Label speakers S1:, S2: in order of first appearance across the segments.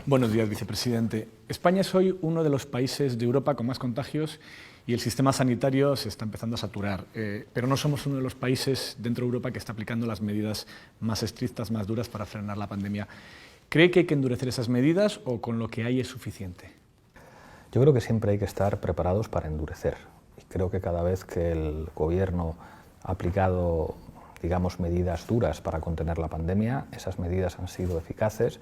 S1: Buenos días, vicepresidente. España es hoy uno de los países de Europa con más contagios y el sistema sanitario se está empezando a saturar. Pero no somos uno de los países dentro de Europa que está aplicando las medidas más estrictas, más duras para frenar la pandemia. ¿Cree que hay que endurecer esas medidas o con lo que hay es suficiente?
S2: Yo creo que siempre hay que estar preparados para endurecer. Y creo que cada vez que el Gobierno ha aplicado, digamos, medidas duras para contener la pandemia, esas medidas han sido eficaces.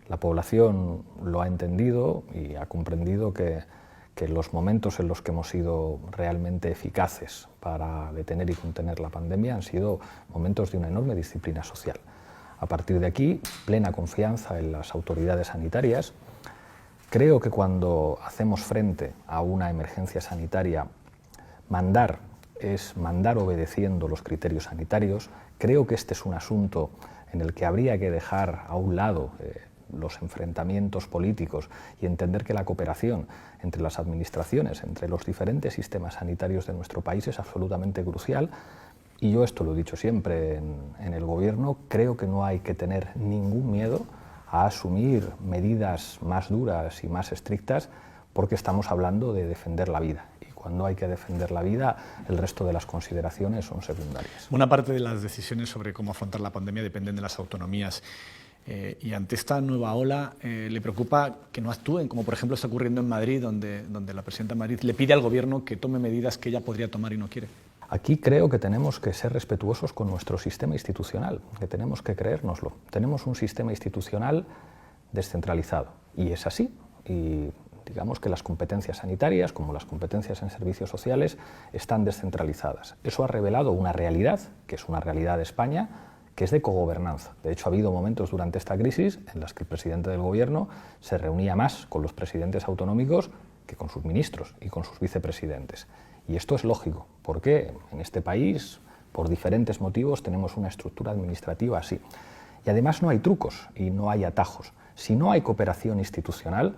S2: La población lo ha entendido y ha comprendido que los momentos en los que hemos sido realmente eficaces para detener y contener la pandemia han sido momentos de una enorme disciplina social. A partir de aquí, plena confianza en las autoridades sanitarias. Creo que cuando hacemos frente a una emergencia sanitaria, mandar es mandar obedeciendo los criterios sanitarios. Creo que este es un asunto en el que habría que dejar a un lado los enfrentamientos políticos y entender que la cooperación entre las administraciones, entre los diferentes sistemas sanitarios de nuestro país es absolutamente crucial. Y yo esto lo he dicho siempre en el Gobierno, creo que no hay que tener ningún miedo a asumir medidas más duras y más estrictas porque estamos hablando de defender la vida. Y cuando hay que defender la vida, el resto de las consideraciones son secundarias.
S1: Una parte de las decisiones sobre cómo afrontar la pandemia dependen de las autonomías. Y ante esta nueva ola, ¿le preocupa que no actúen, como por ejemplo está ocurriendo en Madrid, donde la presidenta de Madrid le pide al Gobierno que tome medidas que ella podría tomar y no quiere?
S2: Aquí creo que tenemos que ser respetuosos con nuestro sistema institucional, que tenemos que creérnoslo. Tenemos un sistema institucional descentralizado y es así. Y digamos que las competencias sanitarias, como las competencias en servicios sociales, están descentralizadas. Eso ha revelado una realidad, que es una realidad de España, que es de cogobernanza. De hecho, ha habido momentos durante esta crisis en los que el presidente del Gobierno se reunía más con los presidentes autonómicos que con sus ministros y con sus vicepresidentes. Y esto es lógico, porque en este país, por diferentes motivos, tenemos una estructura administrativa así. Y además no hay trucos y no hay atajos. Si no hay cooperación institucional,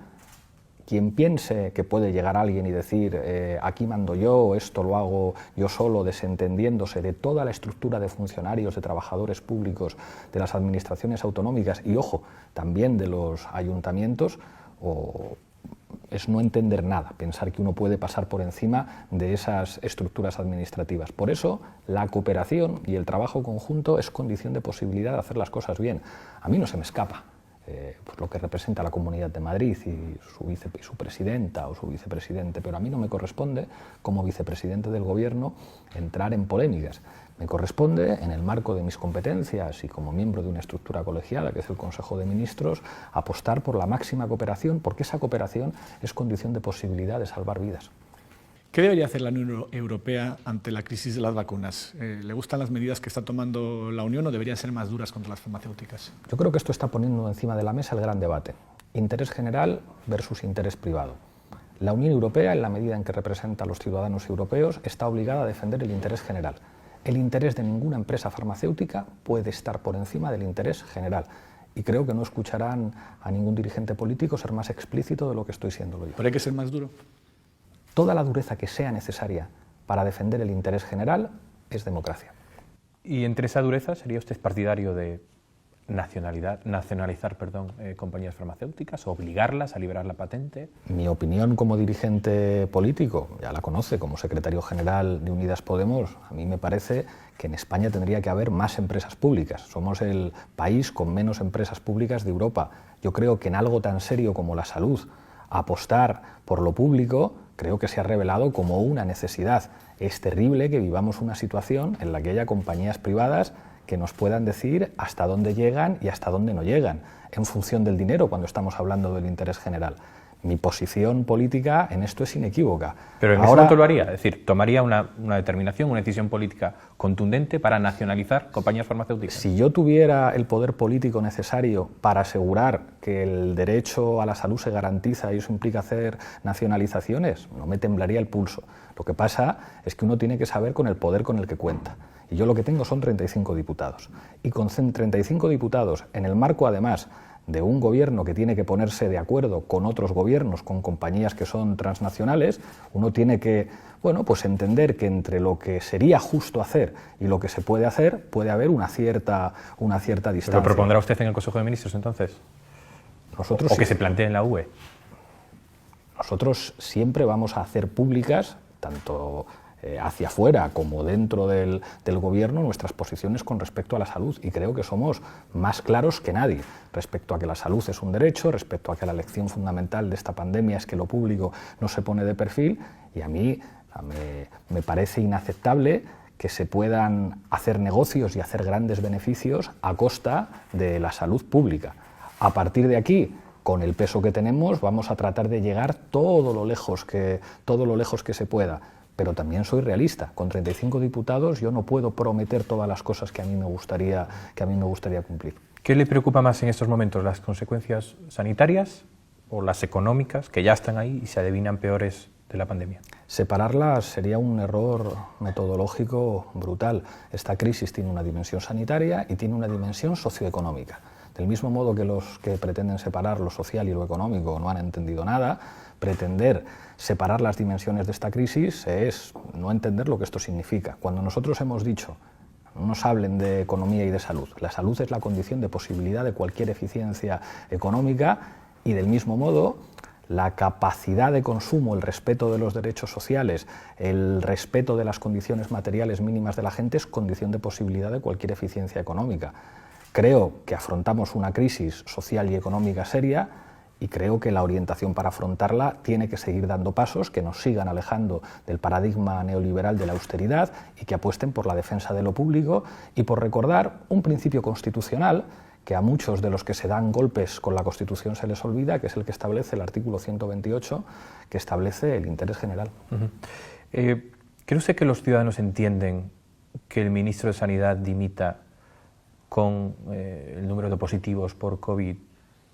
S2: quien piense que puede llegar alguien y decir aquí mando yo, esto lo hago yo solo, desentendiéndose de toda la estructura de funcionarios, de trabajadores públicos, de las administraciones autonómicas y, ojo, también de los ayuntamientos, es no entender nada, pensar que uno puede pasar por encima de esas estructuras administrativas. Por eso, la cooperación y el trabajo conjunto es condición de posibilidad de hacer las cosas bien. A mí no se me escapa pues lo que representa la Comunidad de Madrid y su presidenta o su vicepresidente, pero a mí no me corresponde, como vicepresidente del Gobierno, entrar en polémicas. Me corresponde, en el marco de mis competencias y como miembro de una estructura colegiada, que es el Consejo de Ministros, apostar por la máxima cooperación, porque esa cooperación es condición de posibilidad de salvar vidas.
S1: ¿Qué debería hacer la Unión Europea ante la crisis de las vacunas? ¿Le gustan las medidas que está tomando la Unión o deberían ser más duras contra las farmacéuticas?
S2: Yo creo que esto está poniendo encima de la mesa el gran debate. Interés general versus interés privado. La Unión Europea, en la medida en que representa a los ciudadanos europeos, está obligada a defender el interés general. El interés de ninguna empresa farmacéutica puede estar por encima del interés general. Y creo que no escucharán a ningún dirigente político ser más explícito de lo que estoy siendo yo.
S1: ¿Pero hay que ser más duro?
S2: Toda la dureza que sea necesaria para defender el interés general es democracia.
S3: ¿Y entre esa dureza sería usted partidario de nacionalizar compañías farmacéuticas, obligarlas a liberar la patente?
S2: Mi opinión como dirigente político, ya la conoce, como secretario general de Unidas Podemos, a mí me parece que en España tendría que haber más empresas públicas. Somos el país con menos empresas públicas de Europa. Yo creo que en algo tan serio como la salud, apostar por lo público, creo que se ha revelado como una necesidad. Es terrible que vivamos una situación en la que haya compañías privadas que nos puedan decir hasta dónde llegan y hasta dónde no llegan, en función del dinero cuando estamos hablando del interés general. Mi posición política en esto es inequívoca.
S3: Pero en ese momento lo haría, es decir, tomaría una determinación, una decisión política contundente para nacionalizar compañías farmacéuticas.
S2: Si yo tuviera el poder político necesario para asegurar que el derecho a la salud se garantiza y eso implica hacer nacionalizaciones, no me temblaría el pulso. Lo que pasa es que uno tiene que saber con el poder con el que cuenta. Y yo lo que tengo son 35 diputados. Y con 35 diputados, en el marco además de un gobierno que tiene que ponerse de acuerdo con otros gobiernos, con compañías que son transnacionales, uno tiene que, bueno, pues entender que entre lo que sería justo hacer y lo que se puede hacer, puede haber una cierta distancia.
S3: ¿Lo propondrá usted en el Consejo de Ministros entonces?
S2: Nosotros
S3: o que se plantee en la UE.
S2: Nosotros siempre vamos a hacer públicas, tanto hacia afuera como dentro del Gobierno, nuestras posiciones con respecto a la salud, y creo que somos más claros que nadie respecto a que la salud es un derecho, respecto a que la lección fundamental de esta pandemia es que lo público no se pone de perfil, y a mí me parece inaceptable que se puedan hacer negocios y hacer grandes beneficios a costa de la salud pública. A partir de aquí, con el peso que tenemos, vamos a tratar de llegar todo lo lejos que se pueda. Pero también soy realista. Con 35 diputados yo no puedo prometer todas las cosas que a mí me gustaría cumplir.
S3: ¿Qué le preocupa más en estos momentos, las consecuencias sanitarias o las económicas, que ya están ahí y se adivinan peores de la pandemia?
S2: Separarlas sería un error metodológico brutal. Esta crisis tiene una dimensión sanitaria y tiene una dimensión socioeconómica. Del mismo modo que los que pretenden separar lo social y lo económico no han entendido nada, pretender separar las dimensiones de esta crisis es no entender lo que esto significa. Cuando nosotros hemos dicho, no nos hablen de economía y de salud, la salud es la condición de posibilidad de cualquier eficiencia económica, y del mismo modo la capacidad de consumo, el respeto de los derechos sociales, el respeto de las condiciones materiales mínimas de la gente es condición de posibilidad de cualquier eficiencia económica. Creo que afrontamos una crisis social y económica seria, y creo que la orientación para afrontarla tiene que seguir dando pasos que nos sigan alejando del paradigma neoliberal de la austeridad y que apuesten por la defensa de lo público y por recordar un principio constitucional que a muchos de los que se dan golpes con la Constitución se les olvida, que es el que establece el artículo 128, que establece el interés general.
S3: ¿Cree usted que los ciudadanos entienden que el ministro de Sanidad dimita con el número de positivos por COVID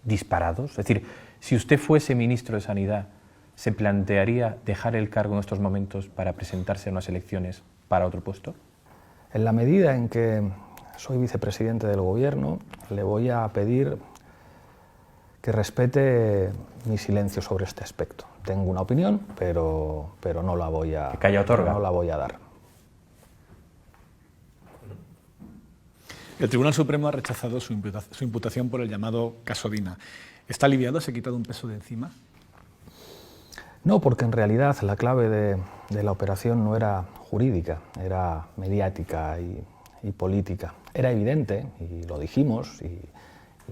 S3: disparados? Es decir, si usted fuese ministro de Sanidad, ¿se plantearía dejar el cargo en estos momentos para presentarse en unas elecciones para otro puesto?
S2: En la medida en que soy vicepresidente del Gobierno, le voy a pedir que respete mi silencio sobre este aspecto. Tengo una opinión, pero no la voy a,
S3: que calla otorga.
S2: No la voy a dar.
S1: El Tribunal Supremo ha rechazado su imputación por el llamado caso Dina. ¿Está aliviado? ¿Se ha quitado un peso de encima?
S2: No, porque en realidad la clave de la operación no era jurídica, era mediática y política. Era evidente, y lo dijimos, y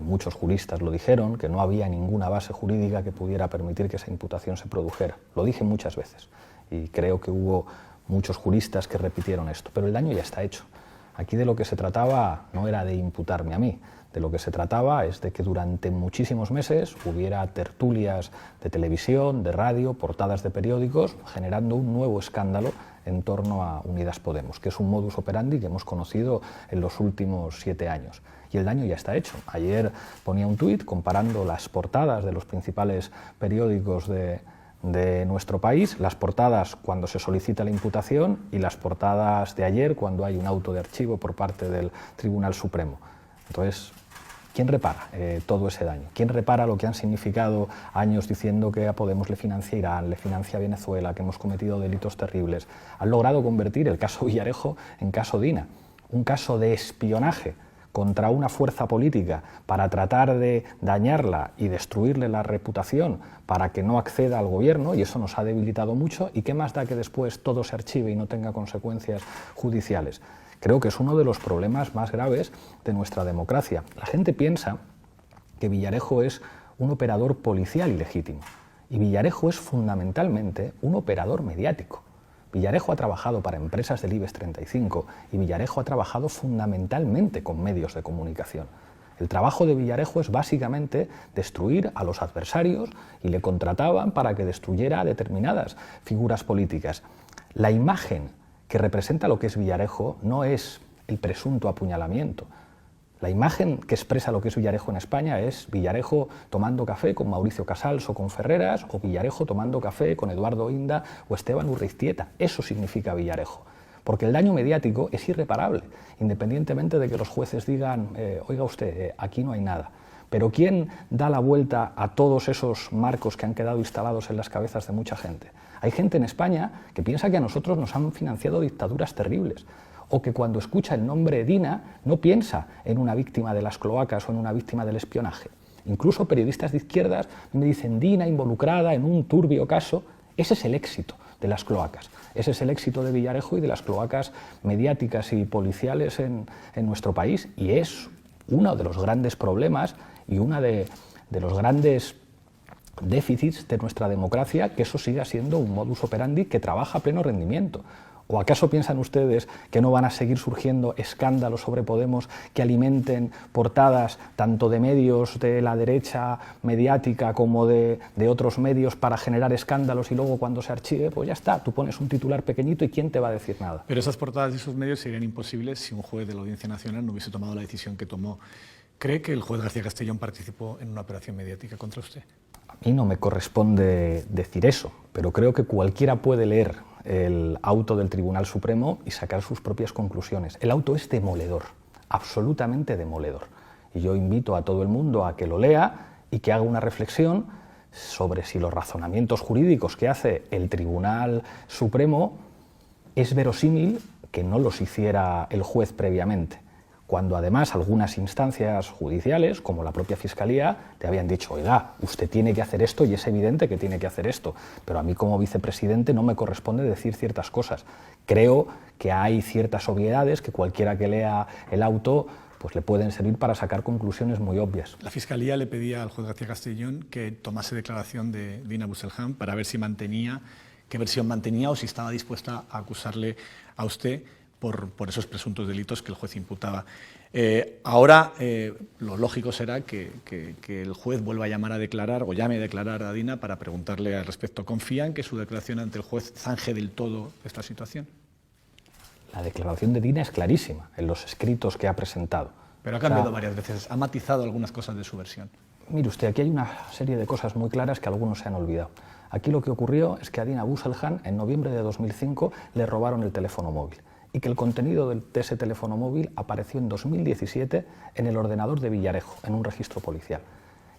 S2: muchos juristas lo dijeron, que no había ninguna base jurídica que pudiera permitir que esa imputación se produjera. Lo dije muchas veces, y creo que hubo muchos juristas que repitieron esto, pero el daño ya está hecho. Aquí de lo que se trataba no era de imputarme a mí, de lo que se trataba es de que durante muchísimos meses hubiera tertulias de televisión, de radio, portadas de periódicos, generando un nuevo escándalo en torno a Unidas Podemos, que es un modus operandi que hemos conocido en los últimos 7 años. Y el daño ya está hecho. Ayer ponía un tuit comparando las portadas de los principales periódicos de nuestro país, las portadas cuando se solicita la imputación y las portadas de ayer cuando hay un auto de archivo por parte del Tribunal Supremo. Entonces, ¿quién repara todo ese daño? ¿Quién repara lo que han significado años diciendo que a Podemos le financia Irán, le financia Venezuela, que hemos cometido delitos terribles? Han logrado convertir el caso Villarejo en caso Dina, un caso de espionaje contra una fuerza política para tratar de dañarla y destruirle la reputación para que no acceda al gobierno, y eso nos ha debilitado mucho. ¿Y qué más da que después todo se archive y no tenga consecuencias judiciales? Creo que es uno de los problemas más graves de nuestra democracia. La gente piensa que Villarejo es un operador policial ilegítimo, y Villarejo es fundamentalmente un operador mediático. Villarejo ha trabajado para empresas del IBEX 35 y Villarejo ha trabajado fundamentalmente con medios de comunicación. El trabajo de Villarejo es básicamente destruir a los adversarios, y le contrataban para que destruyera a determinadas figuras políticas. La imagen que representa lo que es Villarejo no es el presunto apuñalamiento. La imagen que expresa lo que es Villarejo en España es Villarejo tomando café con Mauricio Casals o con Ferreras, o Villarejo tomando café con Eduardo Inda o Esteban Urriztieta. Eso significa Villarejo. Porque el daño mediático es irreparable, independientemente de que los jueces digan, oiga usted, aquí no hay nada. Pero ¿quién da la vuelta a todos esos marcos que han quedado instalados en las cabezas de mucha gente? Hay gente en España que piensa que a nosotros nos han financiado dictaduras terribles, o que cuando escucha el nombre Dina no piensa en una víctima de las cloacas o en una víctima del espionaje. incluso periodistas de izquierdas me dicen Dina involucrada en un turbio caso. Ese es el éxito de las cloacas, ese es el éxito de Villarejo y de las cloacas mediáticas y policiales en nuestro país, y es uno de los grandes problemas y uno de los grandes déficits de nuestra democracia, que eso siga siendo un modus operandi que trabaja a pleno rendimiento. ¿O acaso piensan ustedes que no van a seguir surgiendo escándalos sobre Podemos que alimenten portadas tanto de medios de la derecha mediática como de otros medios para generar escándalos, y luego cuando se archive, pues ya está, tú pones un titular pequeñito y ¿quién te va a decir nada?
S1: Pero esas portadas de esos medios serían imposibles si un juez de la Audiencia Nacional no hubiese tomado la decisión que tomó. ¿Cree que el juez García Castellón participó en una operación mediática contra usted?
S2: A mí no me corresponde decir eso, pero creo que cualquiera puede leer el auto del Tribunal Supremo y sacar sus propias conclusiones. El auto es demoledor, absolutamente demoledor. Y yo invito a todo el mundo a que lo lea y que haga una reflexión sobre si los razonamientos jurídicos que hace el Tribunal Supremo es verosímil que no los hiciera el juez previamente, cuando además algunas instancias judiciales, como la propia Fiscalía, te habían dicho, oiga, usted tiene que hacer esto y es evidente que tiene que hacer esto, pero a mí como vicepresidente no me corresponde decir ciertas cosas. Creo que hay ciertas obviedades que cualquiera que lea el auto pues le pueden servir para sacar conclusiones muy obvias.
S1: La Fiscalía le pedía al juez García Castellón que tomase declaración de Dina Busselham para ver si mantenía, qué versión mantenía o si estaba dispuesta a acusarle a usted por esos presuntos delitos que el juez imputaba. Ahora lo lógico será que el juez vuelva a llamar a declarar o llame a declarar a Dina para preguntarle al respecto. ¿Confía en que su declaración ante el juez zanje del todo esta situación?
S2: La declaración de Dina es clarísima en los escritos que ha presentado.
S1: Pero ha cambiado varias veces, ha matizado algunas cosas de su versión.
S2: Mire usted, aquí hay una serie de cosas muy claras que algunos se han olvidado. Aquí lo que ocurrió es que a Dina Busselham en noviembre de 2005 le robaron el teléfono móvil, y que el contenido de ese teléfono móvil apareció en 2017 en el ordenador de Villarejo, en un registro policial.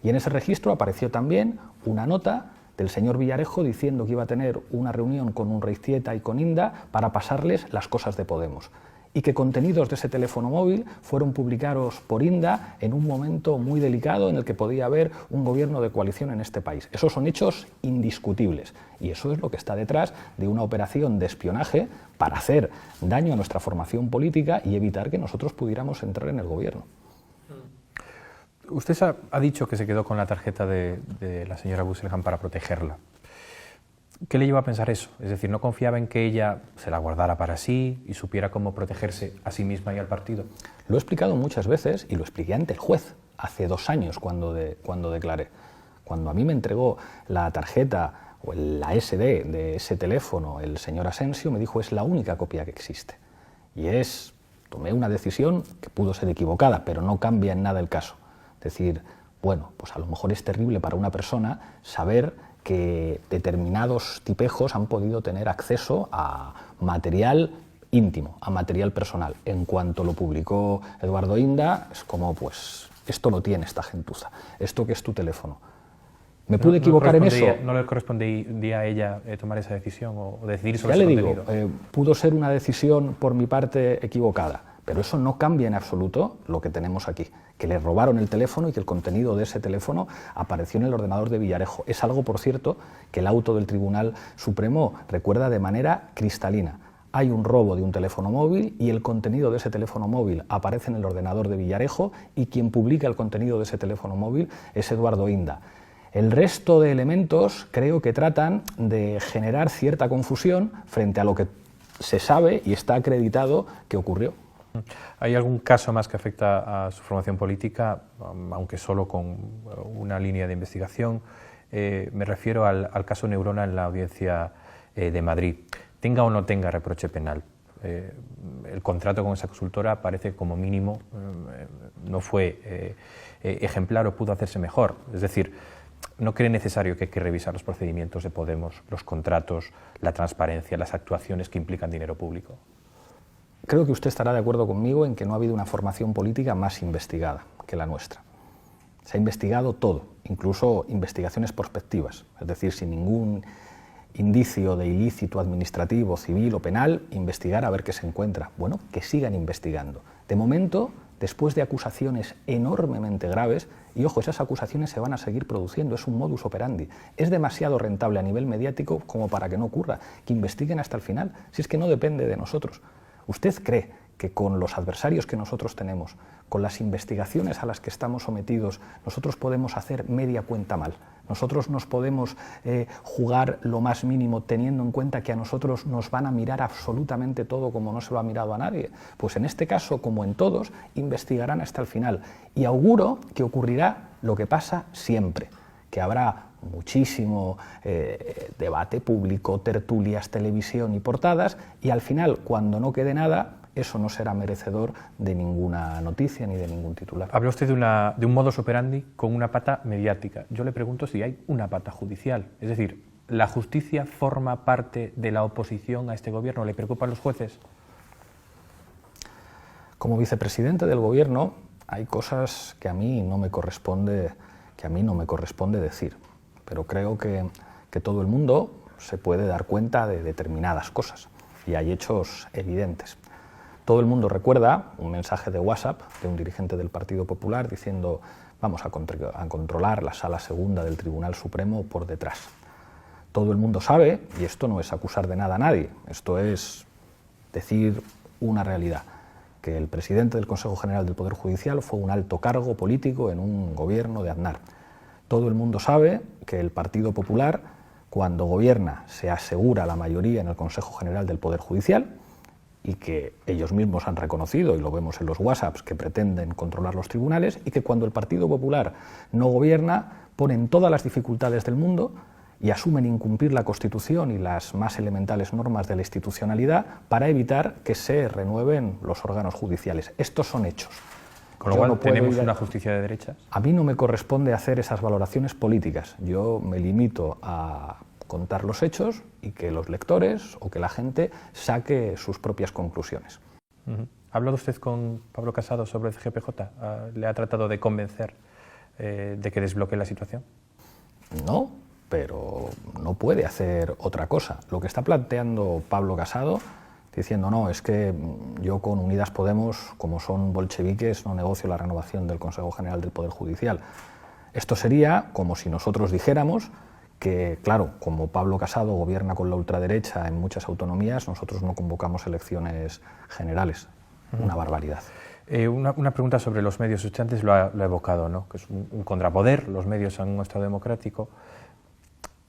S2: Y en ese registro apareció también una nota del señor Villarejo diciendo que iba a tener una reunión con Urreiztieta y con Inda para pasarles las cosas de Podemos, y que contenidos de ese teléfono móvil fueron publicados por Inda en un momento muy delicado en el que podía haber un gobierno de coalición en este país. Esos son hechos indiscutibles, y eso es lo que está detrás de una operación de espionaje para hacer daño a nuestra formación política y evitar que nosotros pudiéramos entrar en el gobierno.
S3: Usted ha dicho que se quedó con la tarjeta de la señora Busselham para protegerla. ¿Qué le llevó a pensar eso? Es decir, ¿no confiaba en que ella se la guardara para sí y supiera cómo protegerse a sí misma y al partido?
S2: Lo he explicado muchas veces y lo expliqué ante el juez hace 2 años cuando declaré. Cuando a mí me entregó la tarjeta o la SD de ese teléfono el señor Asensio, me dijo, es la única copia que existe. Y tomé una decisión que pudo ser equivocada, pero no cambia en nada el caso. Es decir, bueno, pues a lo mejor es terrible para una persona saber que determinados tipejos han podido tener acceso a material íntimo, a material personal. En cuanto lo publicó Eduardo Inda, es como, pues, esto lo tiene esta gentuza, esto que es tu teléfono. ¿Me pude equivocar en eso?
S3: ¿No le correspondía a ella tomar esa decisión o decidir sobre
S2: ese
S3: contenido?
S2: Ya le digo, pudo ser una decisión por mi parte equivocada, pero eso no cambia en absoluto lo que tenemos aquí, que le robaron el teléfono y que el contenido de ese teléfono apareció en el ordenador de Villarejo. Es algo, por cierto, que el auto del Tribunal Supremo recuerda de manera cristalina. Hay un robo de un teléfono móvil y el contenido de ese teléfono móvil aparece en el ordenador de Villarejo, y quien publica el contenido de ese teléfono móvil es Eduardo Inda. El resto de elementos creo que tratan de generar cierta confusión frente a lo que se sabe y está acreditado que ocurrió.
S3: ¿Hay algún caso más que afecta a su formación política, aunque solo con una línea de investigación? Me refiero al caso Neurona en la Audiencia de Madrid. Tenga o no tenga reproche penal, el contrato con esa consultora parece como mínimo no fue ejemplar o pudo hacerse mejor. Es decir, ¿no cree necesario que hay que revisar los procedimientos de Podemos, los contratos, la transparencia, las actuaciones que implican dinero público?
S2: Creo que usted estará de acuerdo conmigo en que no ha habido una formación política más investigada que la nuestra. Se ha investigado todo, incluso investigaciones prospectivas, es decir, sin ningún indicio de ilícito administrativo, civil o penal, investigar a ver qué se encuentra. Bueno, que sigan investigando. De momento después de acusaciones enormemente graves, y ojo, esas acusaciones se van a seguir produciendo, es un modus operandi. Es demasiado rentable a nivel mediático como para que no ocurra, que investiguen hasta el final, si es que no depende de nosotros. ¿Usted cree que con los adversarios que nosotros tenemos, con las investigaciones a las que estamos sometidos, nosotros podemos hacer media cuenta mal? Nosotros nos podemos jugar lo más mínimo teniendo en cuenta que a nosotros nos van a mirar absolutamente todo como no se lo ha mirado a nadie. Pues en este caso, como en todos, investigarán hasta el final. Y auguro que ocurrirá lo que pasa siempre, que habrá muchísimo debate público, tertulias, televisión y portadas, y al final, cuando no quede nada, eso no será merecedor de ninguna noticia ni de ningún titular.
S3: Habla usted de un modus operandi con una pata mediática. Yo le pregunto si hay una pata judicial. Es decir, ¿la justicia forma parte de la oposición a este gobierno? ¿Le preocupan los jueces?
S2: Como vicepresidente del gobierno, hay cosas que a mí no me corresponde decir, pero creo que todo el mundo se puede dar cuenta de determinadas cosas y hay hechos evidentes. Todo el mundo recuerda un mensaje de WhatsApp de un dirigente del Partido Popular diciendo vamos a controlar la Sala Segunda del Tribunal Supremo por detrás. Todo el mundo sabe, y esto no es acusar de nada a nadie, esto es decir una realidad, que el presidente del Consejo General del Poder Judicial fue un alto cargo político en un gobierno de Aznar. Todo el mundo sabe que el Partido Popular, cuando gobierna, se asegura la mayoría en el Consejo General del Poder Judicial, y que ellos mismos han reconocido, y lo vemos en los WhatsApps, que pretenden controlar los tribunales, y que cuando el Partido Popular no gobierna, ponen todas las dificultades del mundo y asumen incumplir la Constitución y las más elementales normas de la institucionalidad para evitar que se renueven los órganos judiciales. Estos son hechos.
S3: Con lo cual, ¿tenemos una justicia de derechas?
S2: A mí no me corresponde hacer esas valoraciones políticas. Yo me limito a contar los hechos y que los lectores o que la gente saque sus propias conclusiones.
S3: ¿Ha hablado usted con Pablo Casado sobre el CGPJ? ¿Le ha tratado de convencer de que desbloquee la situación?
S2: No, pero no puede hacer otra cosa. Lo que está planteando Pablo Casado, diciendo no, es que yo con Unidas Podemos, como son bolcheviques, no negocio la renovación del Consejo General del Poder Judicial. Esto sería como si nosotros dijéramos que, claro, como Pablo Casado gobierna con la ultraderecha en muchas autonomías, nosotros no convocamos elecciones generales. Una barbaridad.
S3: Una pregunta sobre los medios. Usted antes lo ha evocado, ¿no? Que es un contrapoder, los medios en un Estado democrático.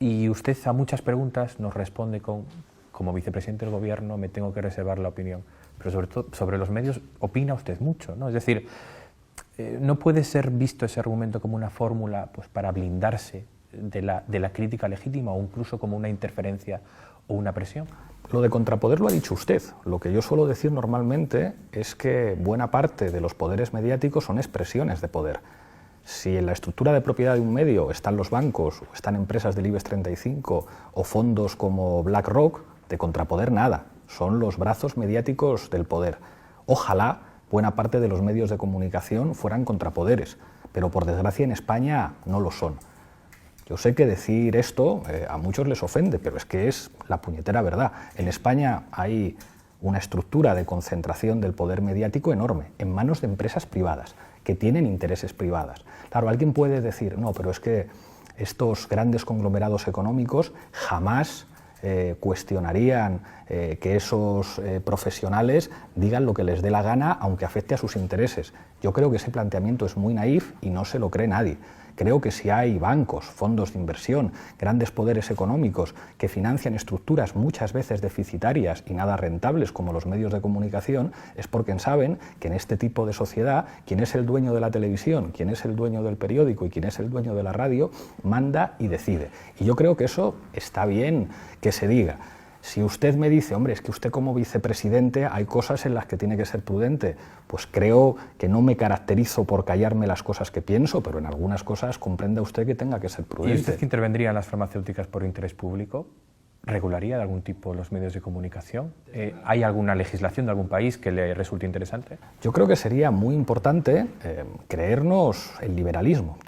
S3: Y usted a muchas preguntas nos responde con, como vicepresidente del Gobierno me tengo que reservar la opinión. Pero sobre todo sobre los medios opina usted mucho, ¿no? Es decir, ¿no puede ser visto ese argumento como una fórmula pues, para blindarse de la crítica legítima o incluso como una interferencia o una presión?
S2: Lo de contrapoder lo ha dicho usted. Lo que yo suelo decir normalmente es que buena parte de los poderes mediáticos son expresiones de poder. Si en la estructura de propiedad de un medio están los bancos, o están empresas del IBEX 35 o fondos como BlackRock, de contrapoder nada. Son los brazos mediáticos del poder. Ojalá buena parte de los medios de comunicación fueran contrapoderes, pero por desgracia en España no lo son. Yo sé que decir esto a muchos les ofende, pero es que es la puñetera verdad. En España hay una estructura de concentración del poder mediático enorme, en manos de empresas privadas, que tienen intereses privados. Claro, alguien puede decir, no, pero es que estos grandes conglomerados económicos jamás cuestionarían que esos profesionales digan lo que les dé la gana, aunque afecte a sus intereses. Yo creo que ese planteamiento es muy naif y no se lo cree nadie. Creo que si hay bancos, fondos de inversión, grandes poderes económicos que financian estructuras muchas veces deficitarias y nada rentables como los medios de comunicación, es porque saben que en este tipo de sociedad, quien es el dueño de la televisión, quien es el dueño del periódico y quien es el dueño de la radio, manda y decide. Y yo creo que eso está bien que se diga. Si usted me dice, hombre, es que usted como vicepresidente hay cosas en las que tiene que ser prudente, pues creo que no me caracterizo por callarme las cosas que pienso, pero en algunas cosas comprenda usted que tenga que ser prudente.
S3: ¿Y usted que intervendría en las farmacéuticas por interés público? ¿Regularía de algún tipo los medios de comunicación? ¿Hay alguna legislación de algún país que le resulte interesante?
S2: Yo creo que sería muy importante creernos el liberalismo,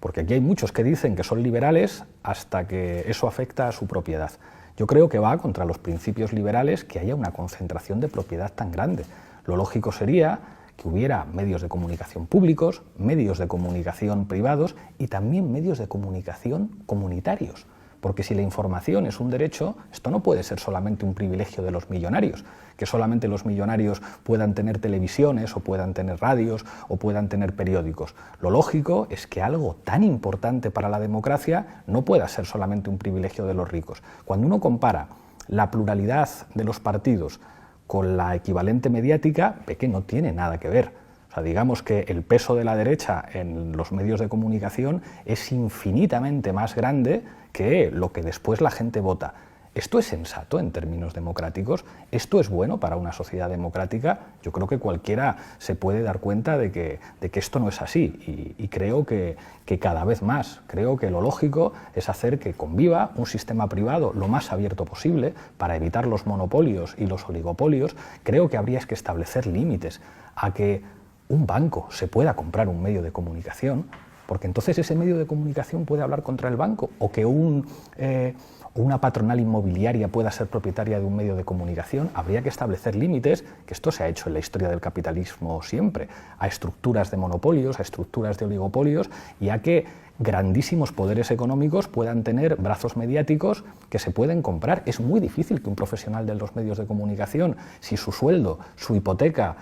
S2: porque aquí hay muchos que dicen que son liberales hasta que eso afecta a su propiedad. Yo creo que va contra los principios liberales que haya una concentración de propiedad tan grande. Lo lógico sería que hubiera medios de comunicación públicos, medios de comunicación privados y también medios de comunicación comunitarios. Porque si la información es un derecho, esto no puede ser solamente un privilegio de los millonarios, que solamente los millonarios puedan tener televisiones o puedan tener radios o puedan tener periódicos. Lo lógico es que algo tan importante para la democracia no pueda ser solamente un privilegio de los ricos. Cuando uno compara la pluralidad de los partidos con la equivalente mediática, ve que no tiene nada que ver. O sea, digamos que el peso de la derecha en los medios de comunicación es infinitamente más grande que lo que después la gente vota. ¿Esto es sensato en términos democráticos? ¿Esto es bueno para una sociedad democrática? Yo creo que cualquiera se puede dar cuenta de que esto no es así y creo que cada vez más. Creo que lo lógico es hacer que conviva un sistema privado lo más abierto posible para evitar los monopolios y los oligopolios. Creo que habría que establecer límites a que un banco se pueda comprar un medio de comunicación, porque entonces ese medio de comunicación puede hablar contra el banco, o que una patronal inmobiliaria pueda ser propietaria de un medio de comunicación. Habría que establecer límites, que esto se ha hecho en la historia del capitalismo siempre, a estructuras de monopolios, a estructuras de oligopolios y a que grandísimos poderes económicos puedan tener brazos mediáticos que se pueden comprar. Es muy difícil que un profesional de los medios de comunicación, si su sueldo, su hipoteca,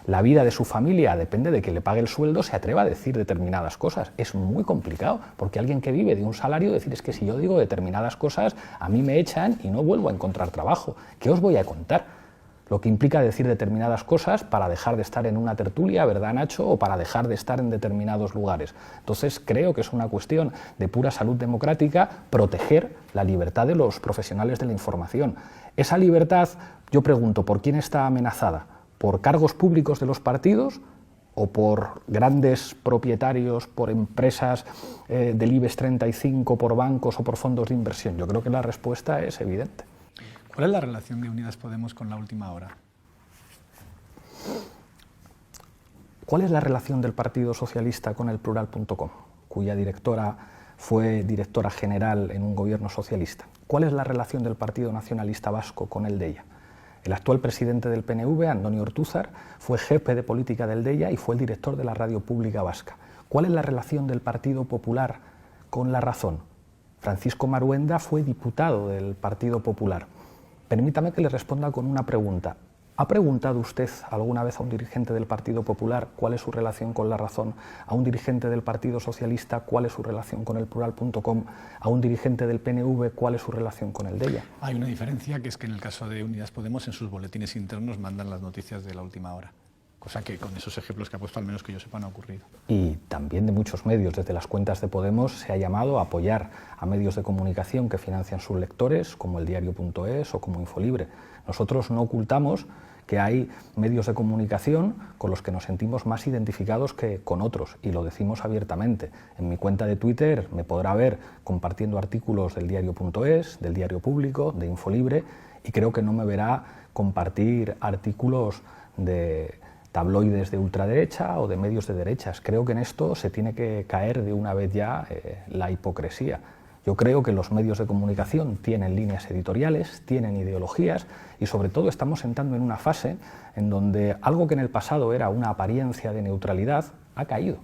S2: la vida de su familia depende de que le pague el sueldo, se atreva a decir determinadas cosas. Es muy complicado, porque alguien que vive de un salario, decir es que si yo digo determinadas cosas, a mí me echan y no vuelvo a encontrar trabajo. ¿Qué os voy a contar? Lo que implica decir determinadas cosas para dejar de estar en una tertulia, ¿verdad, Nacho?, o para dejar de estar en determinados lugares. Entonces creo que es una cuestión de pura salud democrática proteger la libertad de los profesionales de la información. Esa libertad, yo pregunto, ¿por quién está amenazada? ¿Por cargos públicos de los partidos o por grandes propietarios, por empresas del IBEX 35, por bancos o por fondos de inversión? Yo creo que la respuesta es evidente.
S1: ¿Cuál es la relación de Unidas Podemos con La Última Hora?
S2: ¿Cuál es la relación del Partido Socialista con el Plural.com, cuya directora fue directora general en un gobierno socialista? ¿Cuál es la relación del Partido Nacionalista Vasco con el DEIA? El actual presidente del PNV, Andoni Ortúzar, fue jefe de política del DEIA y fue el director de la Radio Pública Vasca. ¿Cuál es la relación del Partido Popular con La Razón? Francisco Maruenda fue diputado del Partido Popular. Permítame que le responda con una pregunta. ¿Ha preguntado usted alguna vez a un dirigente del Partido Popular cuál es su relación con La Razón? ¿A un dirigente del Partido Socialista cuál es su relación con el Plural.com? ¿A un dirigente del PNV cuál es su relación con el DEIA?
S1: Hay una diferencia, que es que en el caso de Unidas Podemos, en sus boletines internos mandan las noticias de La Última Hora. Cosa que con esos ejemplos que ha puesto, al menos que yo sepa, no ha ocurrido.
S2: Y también de muchos medios, desde las cuentas de Podemos, se ha llamado a apoyar a medios de comunicación que financian sus lectores, como el Diario.es o como Infolibre. Nosotros no ocultamos que hay medios de comunicación con los que nos sentimos más identificados que con otros, y lo decimos abiertamente. En mi cuenta de Twitter me podrá ver compartiendo artículos del Diario.es, del Diario Público, de Infolibre, y creo que no me verá compartir artículos de tabloides de ultraderecha o de medios de derechas. Creo que en esto se tiene que caer de una vez ya la hipocresía. Yo creo que los medios de comunicación tienen líneas editoriales, tienen ideologías y sobre todo estamos entrando en una fase en donde algo que en el pasado era una apariencia de neutralidad ha caído.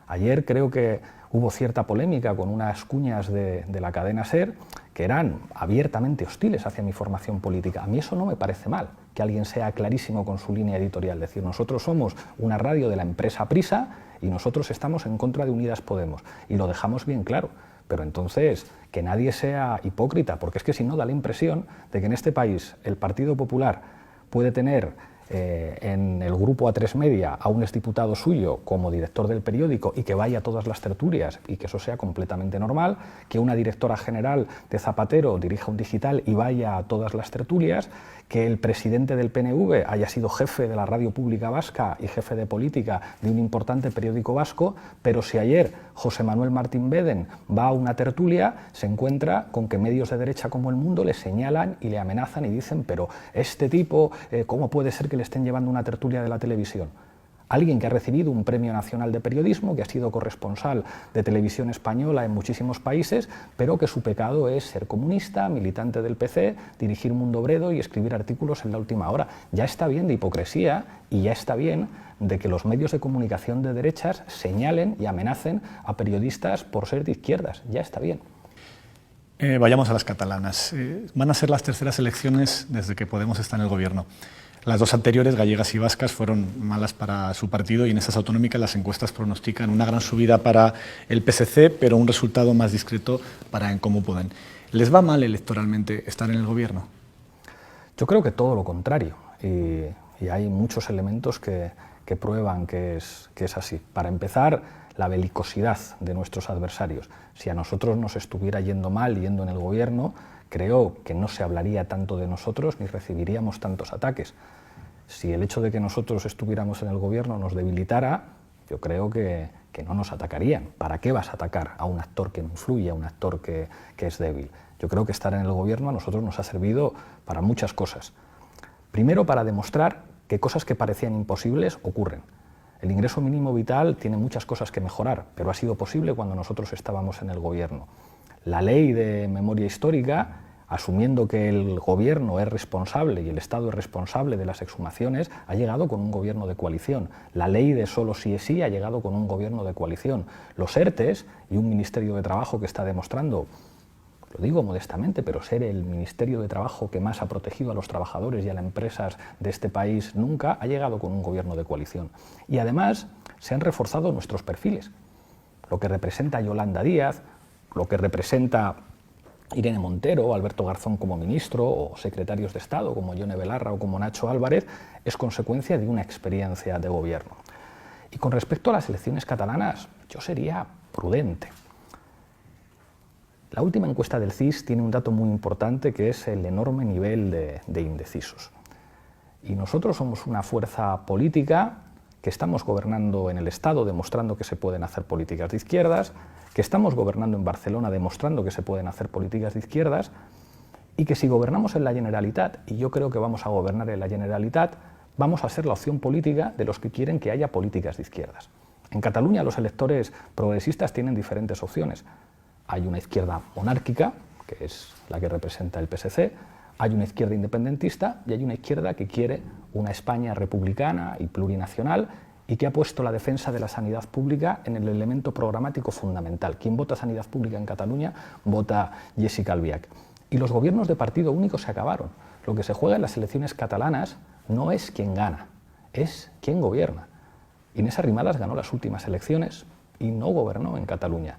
S2: Ayer creo que hubo cierta polémica con unas cuñas de la cadena SER que eran abiertamente hostiles hacia mi formación política. A mí eso no me parece mal, que alguien sea clarísimo con su línea editorial. Es decir, nosotros somos una radio de la empresa Prisa y nosotros estamos en contra de Unidas Podemos. Y lo dejamos bien claro. Pero entonces, que nadie sea hipócrita, porque es que si no da la impresión de que en este país el Partido Popular puede tener en el grupo A3 Media a un exdiputado suyo como director del periódico y que vaya a todas las tertulias y que eso sea completamente normal, que una directora general de Zapatero dirija un digital y vaya a todas las tertulias, que el presidente del PNV haya sido jefe de la Radio Pública Vasca y jefe de política de un importante periódico vasco, pero si ayer José Manuel Martín Beden va a una tertulia, se encuentra con que medios de derecha como El Mundo le señalan y le amenazan y dicen, pero este tipo, ¿cómo puede ser que le estén llevando una tertulia de la televisión? Alguien que ha recibido un Premio Nacional de Periodismo, que ha sido corresponsal de Televisión Española en muchísimos países, pero que su pecado es ser comunista, militante del PC, dirigir Mundo Obrero y escribir artículos en La Última Hora. Ya está bien de hipocresía y ya está bien de que los medios de comunicación de derechas señalen y amenacen a periodistas por ser de izquierdas. Ya está bien.
S1: Vayamos a las catalanas. Van a ser las terceras elecciones desde que Podemos está en el gobierno. Las dos anteriores, gallegas y vascas, fueron malas para su partido y en esas autonómicas las encuestas pronostican una gran subida para el PSC, pero un resultado más discreto para En Comú Podem. ¿Les va mal electoralmente estar en el gobierno?
S2: Yo creo que todo lo contrario y hay muchos elementos que prueban que es así. Para empezar, la belicosidad de nuestros adversarios. Si a nosotros nos estuviera yendo mal yendo en el gobierno, creo que no se hablaría tanto de nosotros ni recibiríamos tantos ataques. Si el hecho de que nosotros estuviéramos en el gobierno nos debilitara, yo creo que no nos atacarían. ¿Para qué vas a atacar a un actor que no influye, a un actor que es débil? Yo creo que estar en el gobierno a nosotros nos ha servido para muchas cosas. Primero, para demostrar que cosas que parecían imposibles ocurren. El ingreso mínimo vital tiene muchas cosas que mejorar, pero ha sido posible cuando nosotros estábamos en el gobierno. La ley de memoria histórica, asumiendo que el gobierno es responsable y el Estado es responsable de las exhumaciones, ha llegado con un gobierno de coalición. La ley de solo sí es sí ha llegado con un gobierno de coalición. Los ERTEs y un Ministerio de Trabajo que está demostrando, lo digo modestamente, pero ser el Ministerio de Trabajo que más ha protegido a los trabajadores y a las empresas de este país nunca, ha llegado con un gobierno de coalición. Y además se han reforzado nuestros perfiles. Lo que representa Yolanda Díaz, lo que representa Irene Montero, Alberto Garzón como ministro o secretarios de Estado como Yone Belarra o como Nacho Álvarez, es consecuencia de una experiencia de gobierno. Y con respecto a las elecciones catalanas, yo sería prudente. La última encuesta del CIS tiene un dato muy importante que es el enorme nivel de indecisos. Y nosotros somos una fuerza política que estamos gobernando en el Estado demostrando que se pueden hacer políticas de izquierdas, que estamos gobernando en Barcelona demostrando que se pueden hacer políticas de izquierdas y que si gobernamos en la Generalitat, y yo creo que vamos a gobernar en la Generalitat, vamos a ser la opción política de los que quieren que haya políticas de izquierdas. En Cataluña los electores progresistas tienen diferentes opciones. Hay una izquierda monárquica, que es la que representa el PSC, hay una izquierda independentista y hay una izquierda que quiere una España republicana y plurinacional y que ha puesto la defensa de la sanidad pública en el elemento programático fundamental. Quien vota sanidad pública en Cataluña vota Jessica Albiach. Y los gobiernos de partido único se acabaron. Lo que se juega en las elecciones catalanas no es quién gana, es quién gobierna. Inés Arrimadas ganó las últimas elecciones y no gobernó en Cataluña.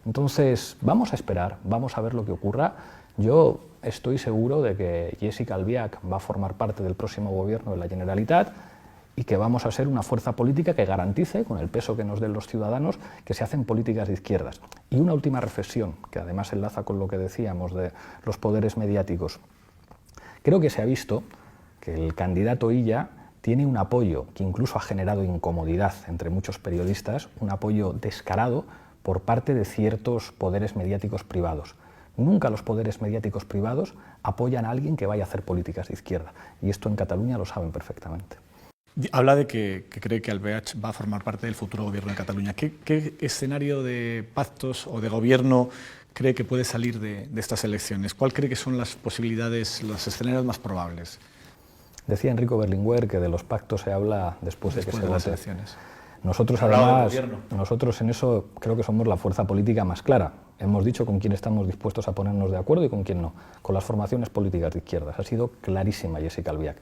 S2: Entonces, vamos a esperar, vamos a ver lo que ocurra. Yo estoy seguro de que Jessica Albiach va a formar parte del próximo gobierno de la Generalitat y que vamos a ser una fuerza política que garantice, con el peso que nos den los ciudadanos, que se hacen políticas de izquierdas. Y una última reflexión, que además enlaza con lo que decíamos de los poderes mediáticos. Creo que se ha visto que el candidato Illa tiene un apoyo que incluso ha generado incomodidad entre muchos periodistas, un apoyo descarado por parte de ciertos poderes mediáticos privados. Nunca los poderes mediáticos privados apoyan a alguien que vaya a hacer políticas de izquierda. Y esto en Cataluña lo saben perfectamente.
S1: Habla de que cree que Albiach va a formar parte del futuro gobierno de Cataluña. ¿Qué escenario de pactos o de gobierno cree que puede salir de estas elecciones? ¿Cuál cree que son las posibilidades, los escenarios más probables?
S2: Decía Enrico Berlinguer que de los pactos se habla después de que se
S1: las
S2: vote.
S1: elecciones.
S2: Nosotros además, nosotros en eso creo que somos la fuerza política más clara. Hemos dicho con quién estamos dispuestos a ponernos de acuerdo y con quién no. Con las formaciones políticas de izquierdas. Ha sido clarísima Jessica Albiach.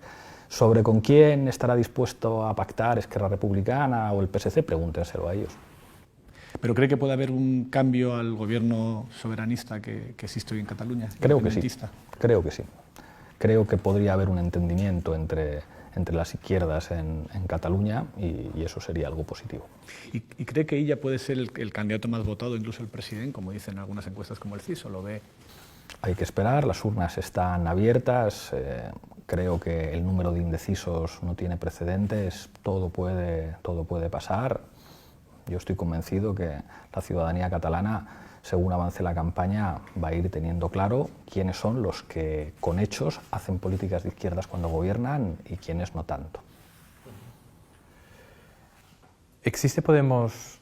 S2: Sobre con quién estará dispuesto a pactar Esquerra Republicana o el PSC, pregúntenselo a ellos.
S1: ¿Pero cree que puede haber un cambio al gobierno soberanista que existe hoy en Cataluña?
S2: Creo que sí. Creo que sí. Creo que podría haber un entendimiento entre las izquierdas en Cataluña y eso sería algo positivo.
S1: ¿Y cree que ella puede ser el candidato más votado, incluso el presidente, como dicen algunas encuestas como el CIS, o lo ve?
S2: Hay que esperar, las urnas están abiertas, creo que el número de indecisos no tiene precedentes, todo puede pasar. Yo estoy convencido que la ciudadanía catalana, según avance la campaña, va a ir teniendo claro quiénes son los que con hechos hacen políticas de izquierdas cuando gobiernan y quiénes no tanto.
S3: ¿Existe Podemos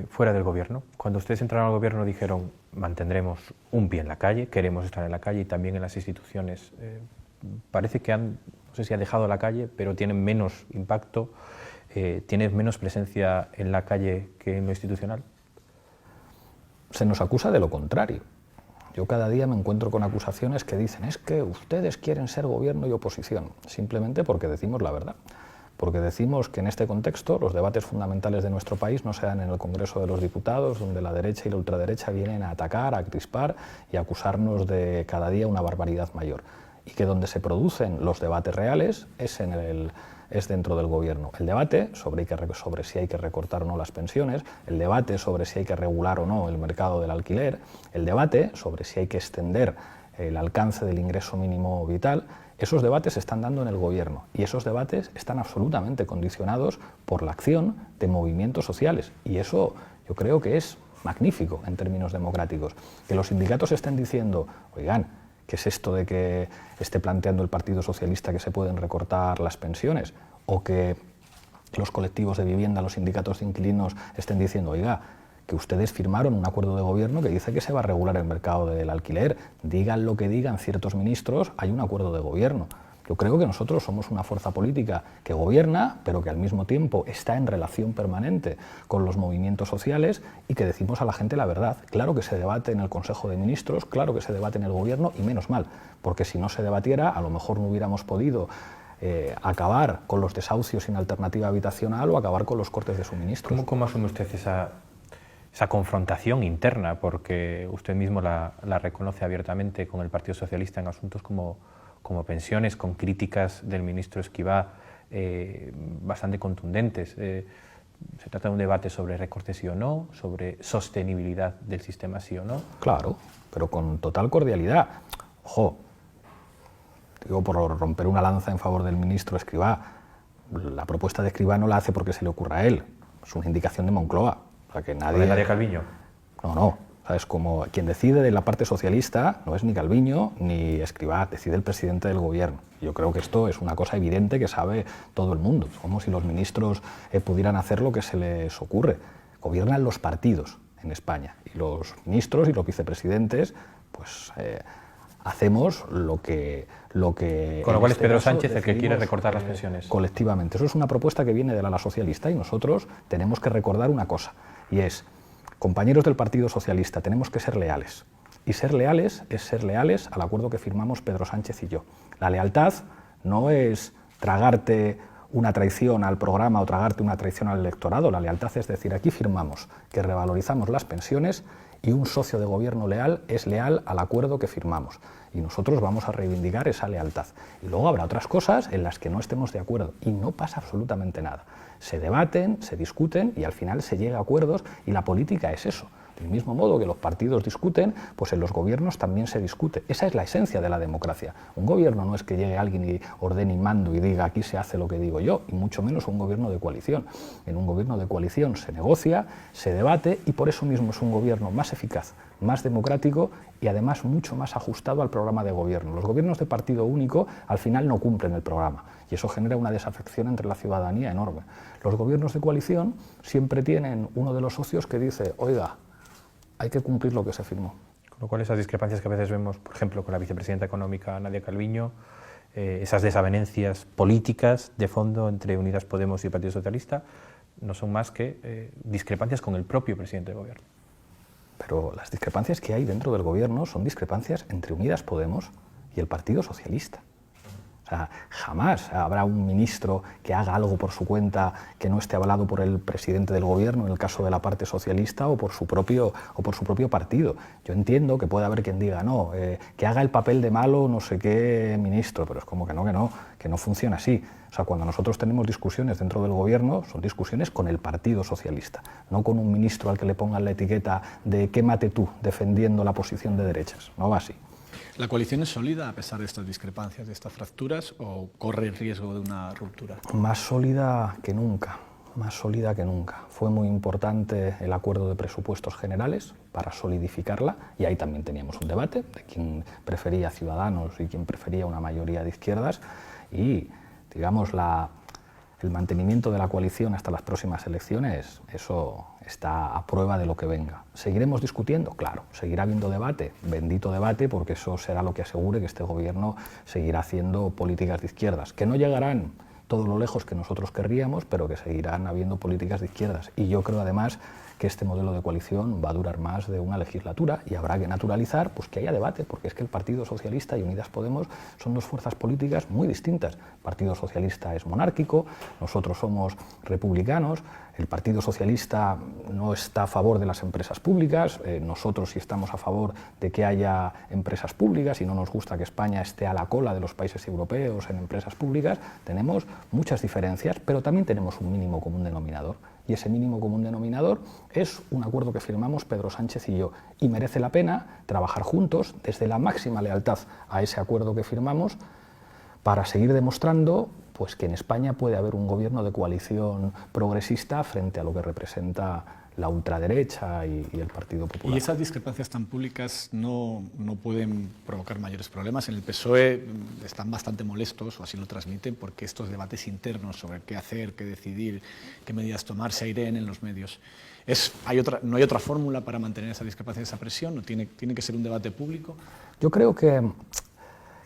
S3: fuera del gobierno? Cuando ustedes entraron al gobierno dijeron mantendremos un pie en la calle, queremos estar en la calle y también en las instituciones. Parece que han, no sé si ha dejado la calle, pero tienen menos impacto, tienen menos presencia en la calle que en lo institucional.
S2: Se nos acusa de lo contrario. Yo cada día me encuentro con acusaciones que dicen es que ustedes quieren ser gobierno y oposición, simplemente porque decimos la verdad. Porque decimos que en este contexto los debates fundamentales de nuestro país no se dan en el Congreso de los Diputados, donde la derecha y la ultraderecha vienen a atacar, a crispar y a acusarnos de cada día una barbaridad mayor. Y que donde se producen los debates reales es dentro del gobierno. El debate sobre si hay que recortar o no las pensiones, el debate sobre si hay que regular o no el mercado del alquiler, el debate sobre si hay que extender el alcance del ingreso mínimo vital, esos debates se están dando en el gobierno y esos debates están absolutamente condicionados por la acción de movimientos sociales y eso yo creo que es magnífico en términos democráticos. Que los sindicatos estén diciendo, oigan, ¿qué es esto de que esté planteando el Partido Socialista que se pueden recortar las pensiones? O que los colectivos de vivienda, los sindicatos de inquilinos estén diciendo, oiga, que ustedes firmaron un acuerdo de gobierno que dice que se va a regular el mercado del alquiler. Digan lo que digan ciertos ministros, hay un acuerdo de gobierno. Yo creo que nosotros somos una fuerza política que gobierna, pero que al mismo tiempo está en relación permanente con los movimientos sociales y que decimos a la gente la verdad. Claro que se debate en el Consejo de Ministros, claro que se debate en el Gobierno y menos mal, porque si no se debatiera a lo mejor no hubiéramos podido acabar con los desahucios sin alternativa habitacional o acabar con los cortes de suministros.
S3: ¿Cómo asume usted esa confrontación interna? Porque usted mismo la reconoce abiertamente con el Partido Socialista en asuntos como pensiones, con críticas del ministro Esquivá bastante contundentes. ¿Se trata de un debate sobre recortes sí o no, sobre sostenibilidad del sistema sí o no?
S2: Claro, pero con total cordialidad. Ojo, digo, por romper una lanza en favor del ministro Esquivá, la propuesta de Esquivá no la hace porque se le ocurra a él, es una indicación de Moncloa. O sea, que nadie...
S3: ¿O de Nadia Calviño?
S2: No. Es como quien decide de la parte socialista no es ni Calviño ni Escrivá, decide el presidente del gobierno. Yo creo que esto es una cosa evidente que sabe todo el mundo. Es como si los ministros pudieran hacer lo que se les ocurre. Gobiernan los partidos en España y los ministros y los vicepresidentes pues hacemos lo que
S3: con lo cual es Pedro Sánchez el que quiere recortar las pensiones.
S2: Colectivamente. Eso es una propuesta que viene del ala socialista y nosotros tenemos que recordar una cosa y es: compañeros del Partido Socialista, tenemos que ser leales. Y ser leales es ser leales al acuerdo que firmamos Pedro Sánchez y yo. La lealtad no es tragarte una traición al programa o tragarte una traición al electorado. La lealtad es decir, aquí firmamos que revalorizamos las pensiones y un socio de gobierno leal es leal al acuerdo que firmamos. Y nosotros vamos a reivindicar esa lealtad. Y luego habrá otras cosas en las que no estemos de acuerdo y no pasa absolutamente nada. Se debaten, se discuten y al final se llega a acuerdos y la política es eso. Del mismo modo que los partidos discuten, pues en los gobiernos también se discute. Esa es la esencia de la democracia. Un gobierno no es que llegue alguien y ordene y mando y diga aquí se hace lo que digo yo, y mucho menos un gobierno de coalición. En un gobierno de coalición se negocia, se debate y por eso mismo es un gobierno más eficaz, más democrático y además mucho más ajustado al programa de gobierno. Los gobiernos de partido único al final no cumplen el programa y eso genera una desafección entre la ciudadanía enorme. Los gobiernos de coalición siempre tienen uno de los socios que dice, oiga, hay que cumplir lo que se firmó.
S3: Con lo cual esas discrepancias que a veces vemos, por ejemplo, con la vicepresidenta económica Nadia Calviño, esas desavenencias políticas de fondo entre Unidas Podemos y el Partido Socialista, no son más que discrepancias con el propio presidente del gobierno.
S2: Pero las discrepancias que hay dentro del gobierno son discrepancias entre Unidas Podemos y el Partido Socialista. O sea, jamás habrá un ministro que haga algo por su cuenta que no esté avalado por el presidente del gobierno, en el caso de la parte socialista, o por su propio partido. Yo entiendo que puede haber quien diga, no, que haga el papel de malo no sé qué ministro, pero es como que no funciona así. O sea, cuando nosotros tenemos discusiones dentro del gobierno, son discusiones con el Partido Socialista, no con un ministro al que le pongan la etiqueta de quémate tú, defendiendo la posición de derechas. No va así.
S1: ¿La coalición es sólida a pesar de estas discrepancias, de estas fracturas, o corre el riesgo de una ruptura?
S2: Más sólida que nunca, más sólida que nunca. Fue muy importante el acuerdo de presupuestos generales para solidificarla y ahí también teníamos un debate de quién prefería Ciudadanos y quién prefería una mayoría de izquierdas y, digamos, la el mantenimiento de la coalición hasta las próximas elecciones, eso está a prueba de lo que venga. ¿Seguiremos discutiendo? Claro. ¿Seguirá habiendo debate? Bendito debate, porque eso será lo que asegure que este gobierno seguirá haciendo políticas de izquierdas, que no llegarán todo lo lejos que nosotros querríamos, pero que seguirán habiendo políticas de izquierdas. Y yo creo además que este modelo de coalición va a durar más de una legislatura y habrá que naturalizar pues, que haya debate, porque es que el Partido Socialista y Unidas Podemos son dos fuerzas políticas muy distintas. El Partido Socialista es monárquico, nosotros somos republicanos, el Partido Socialista no está a favor de las empresas públicas, nosotros sí estamos a favor de que haya empresas públicas y no nos gusta que España esté a la cola de los países europeos en empresas públicas. Tenemos muchas diferencias, pero también tenemos un mínimo común denominador. Y ese mínimo común denominador es un acuerdo que firmamos Pedro Sánchez y yo. Y merece la pena trabajar juntos desde la máxima lealtad a ese acuerdo que firmamos para seguir demostrando pues, que en España puede haber un gobierno de coalición progresista frente a lo que representa la ultraderecha y el Partido Popular.
S1: ¿Y esas discrepancias tan públicas no pueden provocar mayores problemas? En el PSOE están bastante molestos, o así lo transmiten, porque estos debates internos sobre qué hacer, qué decidir, qué medidas tomar se aireen en los medios. ¿No hay otra fórmula para mantener esa discrepancia, esa presión? ¿No tiene que ser un debate público?
S2: Yo creo que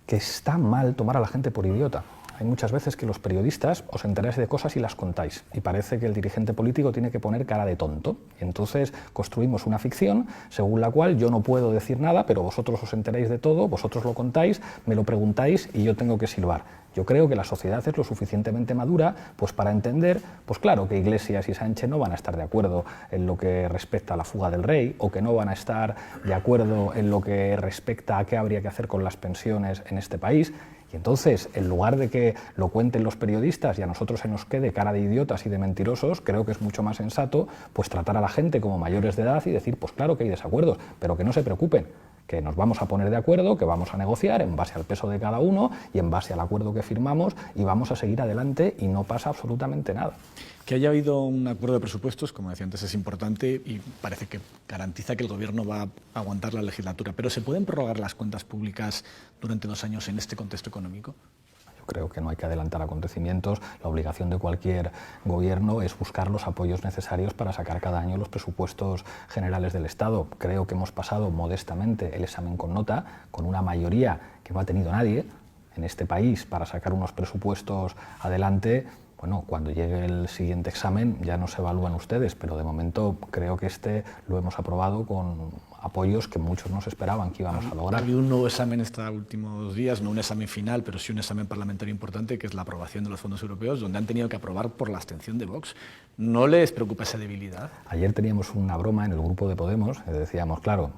S2: está mal tomar a la gente por idiota. Hay muchas veces que los periodistas os enteráis de cosas y las contáis, y parece que el dirigente político tiene que poner cara de tonto. Entonces construimos una ficción según la cual yo no puedo decir nada, pero vosotros os enteráis de todo, vosotros lo contáis, me lo preguntáis y yo tengo que silbar. Yo creo que la sociedad es lo suficientemente madura pues para entender, pues claro, que Iglesias y Sánchez no van a estar de acuerdo en lo que respecta a la fuga del rey, o que no van a estar de acuerdo en lo que respecta a qué habría que hacer con las pensiones en este país. Y entonces, en lugar de que lo cuenten los periodistas y a nosotros se nos quede cara de idiotas y de mentirosos, creo que es mucho más sensato pues tratar a la gente como mayores de edad y decir, pues claro que hay desacuerdos, pero que no se preocupen, que nos vamos a poner de acuerdo, que vamos a negociar en base al peso de cada uno y en base al acuerdo que firmamos, y vamos a seguir adelante y no pasa absolutamente nada.
S1: Que haya habido un acuerdo de presupuestos, como decía antes, es importante y parece que garantiza que el Gobierno va a aguantar la legislatura. Pero ¿se pueden prorrogar las cuentas públicas durante 2 años en este contexto económico?
S2: Yo creo que no hay que adelantar acontecimientos. La obligación de cualquier gobierno es buscar los apoyos necesarios para sacar cada año los presupuestos generales del Estado. Creo que hemos pasado modestamente el examen con nota, con una mayoría que no ha tenido nadie en este país para sacar unos presupuestos adelante. Bueno, cuando llegue el siguiente examen ya no se evalúan ustedes, pero de momento creo que este lo hemos aprobado con apoyos que muchos no se esperaban que íbamos a lograr.
S1: Ha habido un nuevo examen estos últimos días, no un examen final, pero sí un examen parlamentario importante, que es la aprobación de los fondos europeos, donde han tenido que aprobar por la abstención de Vox. ¿No les preocupa esa debilidad?
S2: Ayer teníamos una broma en el grupo de Podemos, decíamos, claro,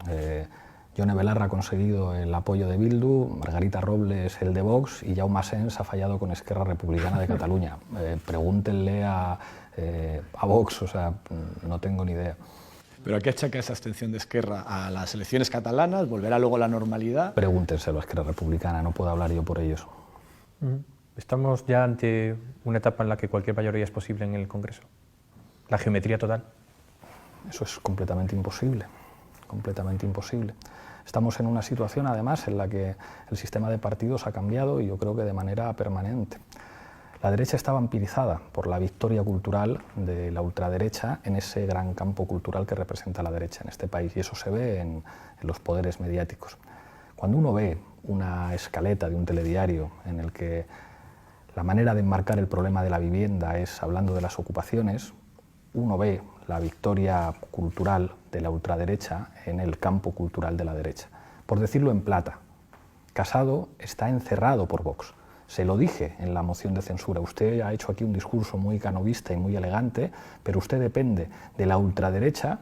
S2: Yone Belarra ha conseguido el apoyo de Bildu, Margarita Robles el de Vox y Jaume Asens ha fallado con Esquerra Republicana de Cataluña. Pregúntenle a Vox, o sea, no tengo ni idea.
S1: ¿Pero a qué achaca esa abstención de Esquerra? ¿A las elecciones catalanas? ¿Volverá luego la normalidad?
S2: Pregúntenselo a Esquerra Republicana, no puedo hablar yo por ellos.
S3: Estamos ya ante una etapa en la que cualquier mayoría es posible en el Congreso. La geometría total.
S2: Eso es completamente imposible, completamente imposible. Estamos en una situación, además, en la que el sistema de partidos ha cambiado y yo creo que de manera permanente. La derecha está vampirizada por la victoria cultural de la ultraderecha en ese gran campo cultural que representa la derecha en este país, y eso se ve en los poderes mediáticos. Cuando uno ve una escaleta de un telediario en el que la manera de enmarcar el problema de la vivienda es hablando de las ocupaciones, uno ve la victoria cultural de la ultraderecha en el campo cultural de la derecha. Por decirlo en plata, Casado está encerrado por Vox. Se lo dije en la moción de censura. Usted ha hecho aquí un discurso muy canovista y muy elegante, pero usted depende de la ultraderecha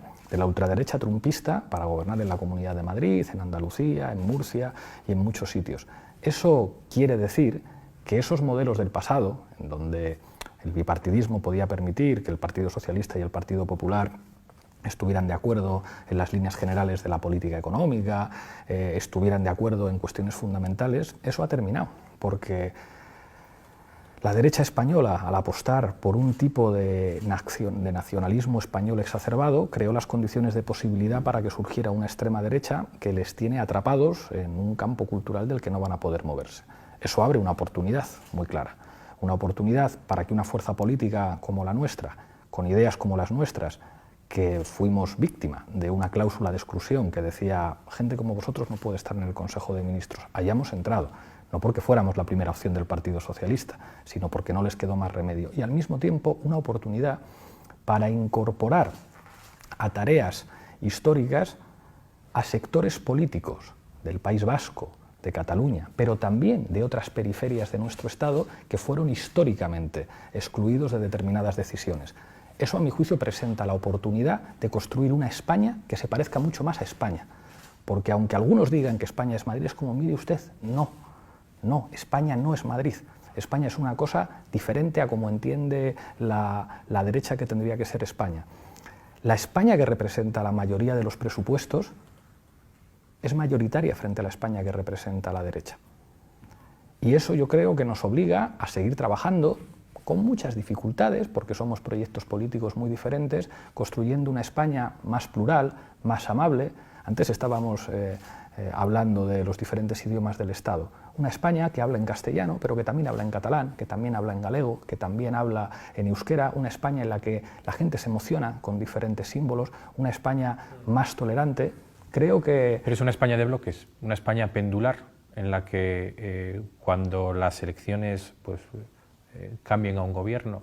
S2: trumpista para gobernar en la Comunidad de Madrid, en Andalucía, en Murcia y en muchos sitios. Eso quiere decir que esos modelos del pasado, en donde el bipartidismo podía permitir que el Partido Socialista y el Partido Popular estuvieran de acuerdo en las líneas generales de la política económica, estuvieran de acuerdo en cuestiones fundamentales, eso ha terminado, porque la derecha española, al apostar por un tipo de nacionalismo español exacerbado, creó las condiciones de posibilidad para que surgiera una extrema derecha que les tiene atrapados en un campo cultural del que no van a poder moverse. Eso abre una oportunidad muy clara. una oportunidad para que una fuerza política como la nuestra, con ideas como las nuestras, que fuimos víctima de una cláusula de exclusión que decía gente como vosotros no puede estar en el Consejo de Ministros, hayamos entrado, no porque fuéramos la primera opción del Partido Socialista, sino porque no les quedó más remedio. Y al mismo tiempo una oportunidad para incorporar a tareas históricas a sectores políticos del País Vasco, de Cataluña, pero también de otras periferias de nuestro Estado que fueron históricamente excluidos de determinadas decisiones. Eso, a mi juicio, presenta la oportunidad de construir una España que se parezca mucho más a España. Porque aunque algunos digan que España es Madrid, es como, mire usted, no, España no es Madrid. España es una cosa diferente a como entiende la derecha que tendría que ser España. La España que representa la mayoría de los presupuestos es mayoritaria frente a la España que representa la derecha. Y eso yo creo que nos obliga a seguir trabajando con muchas dificultades, porque somos proyectos políticos muy diferentes, construyendo una España más plural, más amable. Antes estábamos hablando de los diferentes idiomas del Estado. Una España que habla en castellano, pero que también habla en catalán, que también habla en galego, que también habla en euskera. Una España en la que la gente se emociona con diferentes símbolos. Una España más tolerante. Creo que...
S3: Pero es una España de bloques, una España pendular, en la que cuando las elecciones cambien a un gobierno,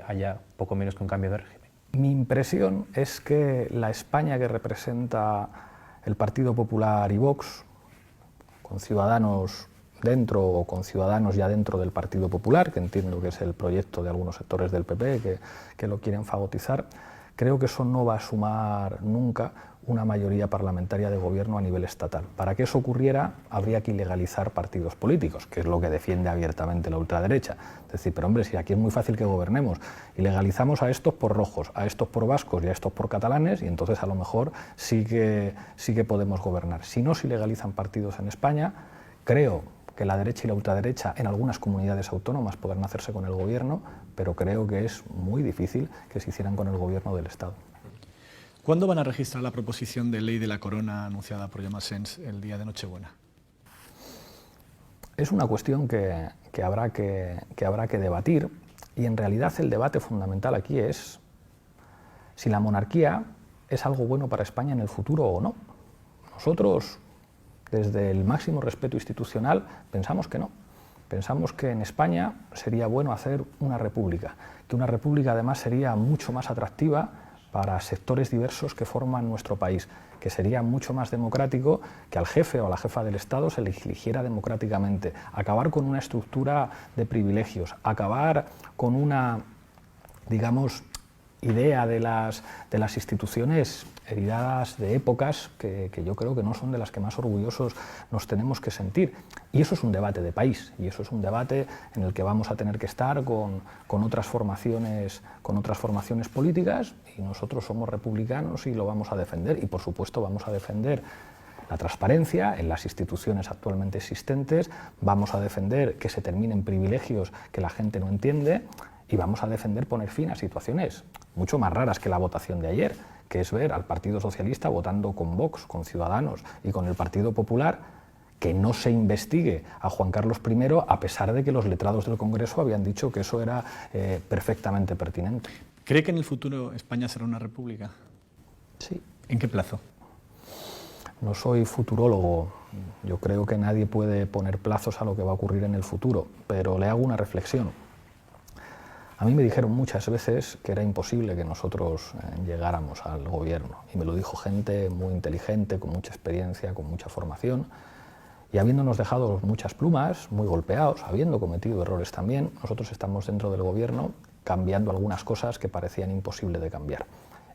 S3: haya poco menos que un cambio de régimen.
S2: Mi impresión es que la España que representa el Partido Popular y Vox, con Ciudadanos dentro o con Ciudadanos ya dentro del Partido Popular, que entiendo que es el proyecto de algunos sectores del PP que lo quieren fagotizar, creo que eso no va a sumar nunca una mayoría parlamentaria de gobierno a nivel estatal. Para que eso ocurriera, habría que ilegalizar partidos políticos, que es lo que defiende abiertamente la ultraderecha. Es decir, pero hombre, si aquí es muy fácil que gobernemos, ilegalizamos a estos por rojos, a estos por vascos y a estos por catalanes, y entonces a lo mejor sí que podemos gobernar. Si no se ilegalizan partidos en España, creo que la derecha y la ultraderecha en algunas comunidades autónomas podrán hacerse con el gobierno, pero creo que es muy difícil que se hicieran con el gobierno del Estado.
S1: ¿Cuándo van a registrar la proposición de ley de la corona anunciada por Jaume Asens el día de Nochebuena?
S2: Es una cuestión que habrá que debatir, y en realidad el debate fundamental aquí es si la monarquía es algo bueno para España en el futuro o no. Nosotros, desde el máximo respeto institucional, pensamos que no. Pensamos que en España sería bueno hacer una república, que una república además sería mucho más atractiva para sectores diversos que forman nuestro país, que sería mucho más democrático que al jefe o a la jefa del Estado se le eligiera democráticamente, acabar con una estructura de privilegios, acabar con una, digamos, idea de las instituciones heredadas de épocas que yo creo que no son de las que más orgullosos nos tenemos que sentir. Y eso es un debate de país, y eso es un debate en el que vamos a tener que estar con otras formaciones políticas, y nosotros somos republicanos y lo vamos a defender, y por supuesto vamos a defender la transparencia en las instituciones actualmente existentes, vamos a defender que se terminen privilegios que la gente no entiende, y vamos a defender poner fin a situaciones mucho más raras que la votación de ayer, que es ver al Partido Socialista votando con Vox, con Ciudadanos y con el Partido Popular, que no se investigue a Juan Carlos I, a pesar de que los letrados del Congreso habían dicho que eso era perfectamente pertinente.
S1: ¿Cree que en el futuro España será una república?
S2: Sí.
S1: ¿En qué plazo?
S2: No soy futurólogo, yo creo que nadie puede poner plazos a lo que va a ocurrir en el futuro, pero le hago una reflexión. A mí me dijeron muchas veces que era imposible que nosotros llegáramos al gobierno, y me lo dijo gente muy inteligente, con mucha experiencia, con mucha formación, y habiéndonos dejado muchas plumas, muy golpeados, habiendo cometido errores también, nosotros estamos dentro del gobierno cambiando algunas cosas que parecían imposibles de cambiar,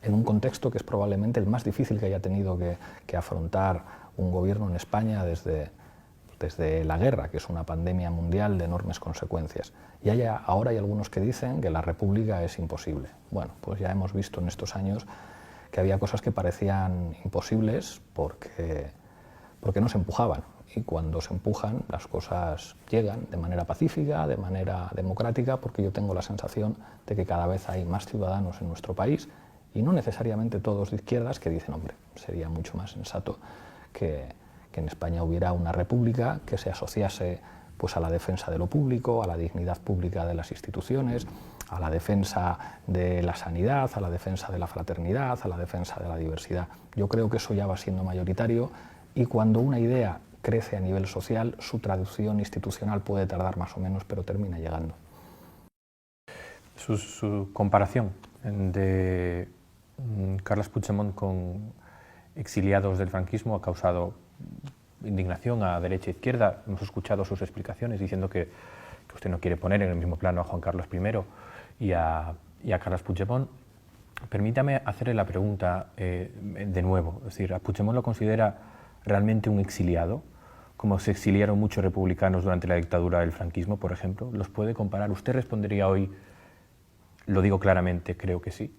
S2: en un contexto que es probablemente el más difícil que haya tenido que afrontar un gobierno en España desde la guerra, que es una pandemia mundial de enormes consecuencias. Y ahora hay algunos que dicen que la república es imposible. Bueno, pues ya hemos visto en estos años que había cosas que parecían imposibles porque no se empujaban. Y cuando se empujan, las cosas llegan de manera pacífica, de manera democrática, porque yo tengo la sensación de que cada vez hay más ciudadanos en nuestro país, y no necesariamente todos de izquierdas, que dicen, hombre, sería mucho más sensato que en España hubiera una república que se asociase pues a la defensa de lo público, a la dignidad pública de las instituciones, a la defensa de la sanidad, a la defensa de la fraternidad, a la defensa de la diversidad. Yo creo que eso ya va siendo mayoritario, y cuando una idea crece a nivel social, su traducción institucional puede tardar más o menos, pero termina llegando.
S3: Su comparación de Carles Puigdemont con exiliados del franquismo ha causado indignación a derecha e izquierda. Hemos escuchado sus explicaciones diciendo que usted no quiere poner en el mismo plano a Juan Carlos I y a Carles Puigdemont. Permítame hacerle la pregunta de nuevo. Es decir, ¿a Puigdemont lo considera realmente un exiliado, como se exiliaron muchos republicanos durante la dictadura del franquismo, por ejemplo? ¿Los puede comparar? ¿Usted respondería hoy, lo digo claramente, creo que sí?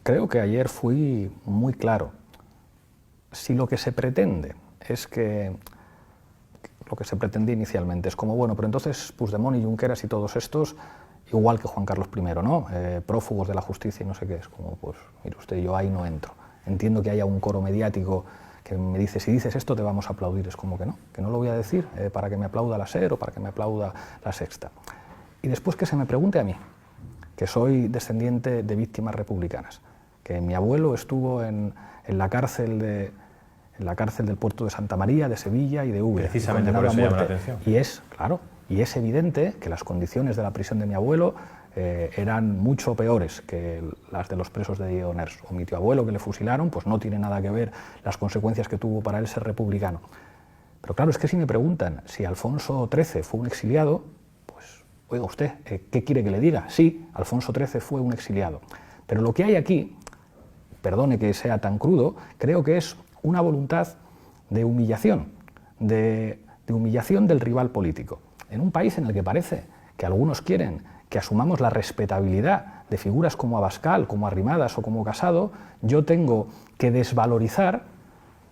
S2: Creo que ayer fui muy claro. Si lo que se pretende es que lo que se pretendía inicialmente es como, bueno, pero entonces Puigdemont y Junqueras y todos estos, igual que Juan Carlos I, ¿no? Prófugos de la justicia y no sé qué, es como, pues, mire usted, yo ahí no entro. Entiendo que haya un coro mediático que me dice, si dices esto te vamos a aplaudir. Es como que no lo voy a decir para que me aplauda la SER o para que me aplauda la Sexta. Y después que se me pregunte a mí, que soy descendiente de víctimas republicanas, que mi abuelo estuvo en la cárcel del puerto de Santa María, de Sevilla y de Úbeda.
S3: Precisamente por eso llama la atención.
S2: Y es evidente que las condiciones de la prisión de mi abuelo eran mucho peores que las de los presos de Lledoners. O mi tío abuelo, que le fusilaron, pues no tiene nada que ver las consecuencias que tuvo para él ser republicano. Pero claro, es que si me preguntan si Alfonso XIII fue un exiliado, pues, oiga usted, ¿qué quiere que le diga? Sí, Alfonso XIII fue un exiliado. Pero lo que hay aquí, perdone que sea tan crudo, creo que es una voluntad de humillación, de humillación del rival político. En un país en el que parece que algunos quieren que asumamos la respetabilidad de figuras como Abascal, como Arrimadas o como Casado, yo tengo que desvalorizar,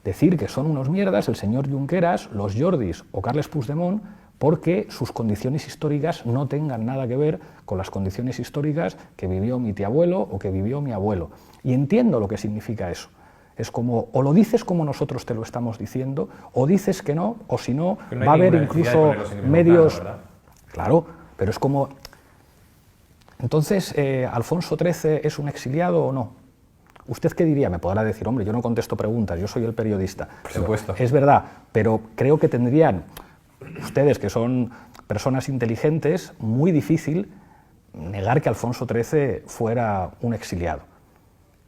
S2: decir que son unos mierdas el señor Junqueras, los Jordis o Carles Puigdemont, porque sus condiciones históricas no tengan nada que ver con las condiciones históricas que vivió mi tíabuelo o que vivió mi abuelo. Y entiendo lo que significa eso. Es como, o lo dices como nosotros te lo estamos diciendo, o dices que no, o si no, va a haber incluso medios... Claro, pero es como... Entonces, ¿Alfonso XIII es un exiliado o no? ¿Usted qué diría? Me podrá decir, hombre, yo no contesto preguntas, yo soy el periodista.
S3: Por supuesto.
S2: Es verdad, pero creo que tendrían ustedes, que son personas inteligentes, muy difícil negar que Alfonso XIII fuera un exiliado.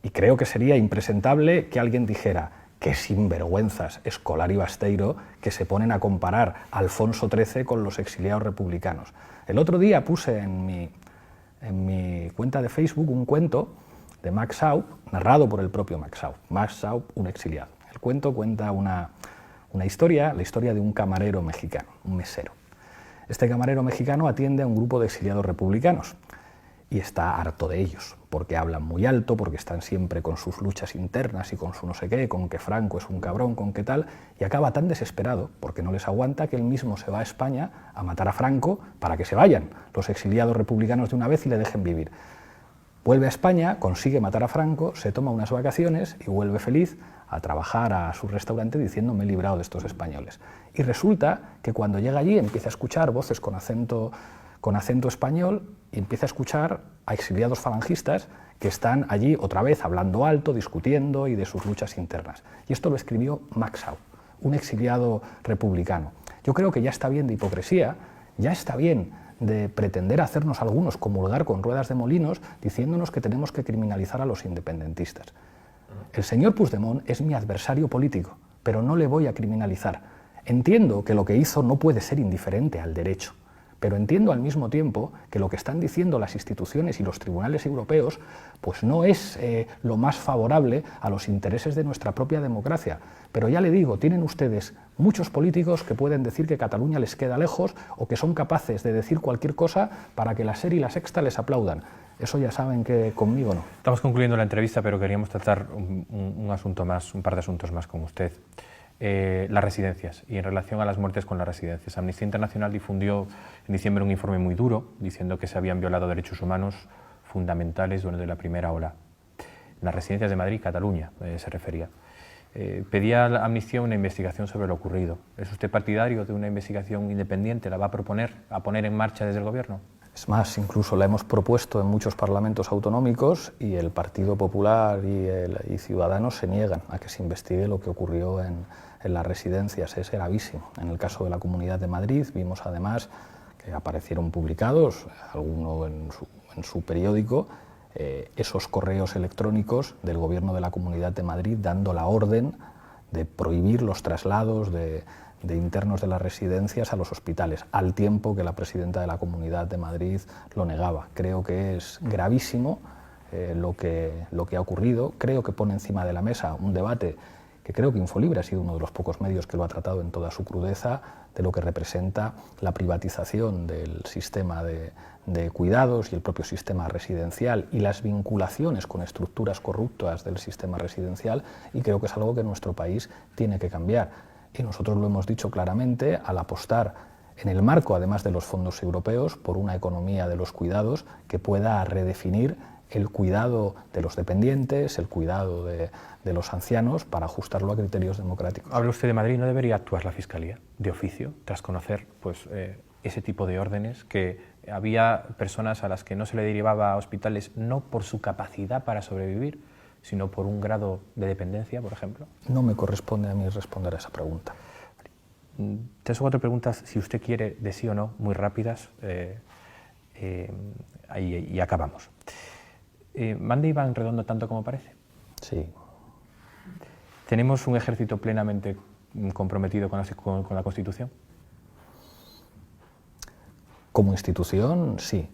S2: Y creo que sería impresentable que alguien dijera que sinvergüenzas Escolar y Basteiro que se ponen a comparar a Alfonso XIII con los exiliados republicanos. El otro día puse en mi cuenta de Facebook un cuento de Max Schaub, narrado por el propio Max Schaub. Max Schaub, un exiliado. El cuento cuenta una historia, la historia de un camarero mexicano, un mesero. Este camarero mexicano atiende a un grupo de exiliados republicanos y está harto de ellos, porque hablan muy alto, porque están siempre con sus luchas internas y con su no sé qué, con que Franco es un cabrón, con qué tal, y acaba tan desesperado, porque no les aguanta, que él mismo se va a España a matar a Franco para que se vayan los exiliados republicanos de una vez y le dejen vivir. Vuelve a España, consigue matar a Franco, se toma unas vacaciones y vuelve feliz a trabajar a su restaurante diciendo me he librado de estos españoles. Y resulta que cuando llega allí empieza a escuchar voces con acento español y empieza a escuchar a exiliados falangistas que están allí otra vez hablando alto, discutiendo y de sus luchas internas. Y esto lo escribió Max Schaub, un exiliado republicano. Yo creo que ya está bien de hipocresía, ya está bien de pretender hacernos algunos comulgar con ruedas de molinos diciéndonos que tenemos que criminalizar a los independentistas. El señor Puigdemont es mi adversario político, pero no le voy a criminalizar. Entiendo que lo que hizo no puede ser indiferente al derecho, pero entiendo al mismo tiempo que lo que están diciendo las instituciones y los tribunales europeos pues no es lo más favorable a los intereses de nuestra propia democracia. Pero ya le digo, tienen ustedes muchos políticos que pueden decir que Cataluña les queda lejos o que son capaces de decir cualquier cosa para que la SER y la Sexta les aplaudan. Eso ya saben que conmigo no.
S3: Estamos concluyendo la entrevista, pero queríamos tratar un asunto más, un par de asuntos más con usted. Las residencias y en relación a las muertes con las residencias. Amnistía Internacional difundió en diciembre un informe muy duro diciendo que se habían violado derechos humanos fundamentales durante la primera ola. En las residencias de Madrid y Cataluña se refería. pedía a la Amnistía una investigación sobre lo ocurrido. ¿Es usted partidario de una investigación independiente? ¿La va a poner en marcha desde el Gobierno?
S2: Es más, incluso la hemos propuesto en muchos parlamentos autonómicos y el Partido Popular y Ciudadanos se niegan a que se investigue lo que ocurrió en las residencias. Es gravísimo. En el caso de la Comunidad de Madrid vimos además que aparecieron publicados, alguno en su periódico, esos correos electrónicos del Gobierno de la Comunidad de Madrid dando la orden de prohibir los traslados de internos de las residencias a los hospitales, al tiempo que la presidenta de la Comunidad de Madrid lo negaba. Creo que es gravísimo lo que ha ocurrido. Creo que pone encima de la mesa un debate que creo que Infolibre ha sido uno de los pocos medios que lo ha tratado en toda su crudeza, de lo que representa la privatización del sistema de cuidados y el propio sistema residencial y las vinculaciones con estructuras corruptas del sistema residencial, y creo que es algo que nuestro país tiene que cambiar. Y nosotros lo hemos dicho claramente al apostar en el marco, además de los fondos europeos, por una economía de los cuidados que pueda redefinir el cuidado de los dependientes, el cuidado de los ancianos, para ajustarlo a criterios democráticos.
S3: Habla usted de Madrid, ¿no debería actuar la Fiscalía de oficio tras conocer ese tipo de órdenes, que había personas a las que no se le derivaba a hospitales no por su capacidad para sobrevivir, sino por un grado de dependencia, por ejemplo? No
S2: me corresponde a mí responder a esa pregunta.
S3: 3 o 4 preguntas, si usted quiere, de sí o no, muy rápidas, y acabamos. ¿Manda Iván Redondo tanto como parece?
S2: Sí.
S3: ¿Tenemos un ejército plenamente comprometido con la Constitución?
S2: Como institución, sí.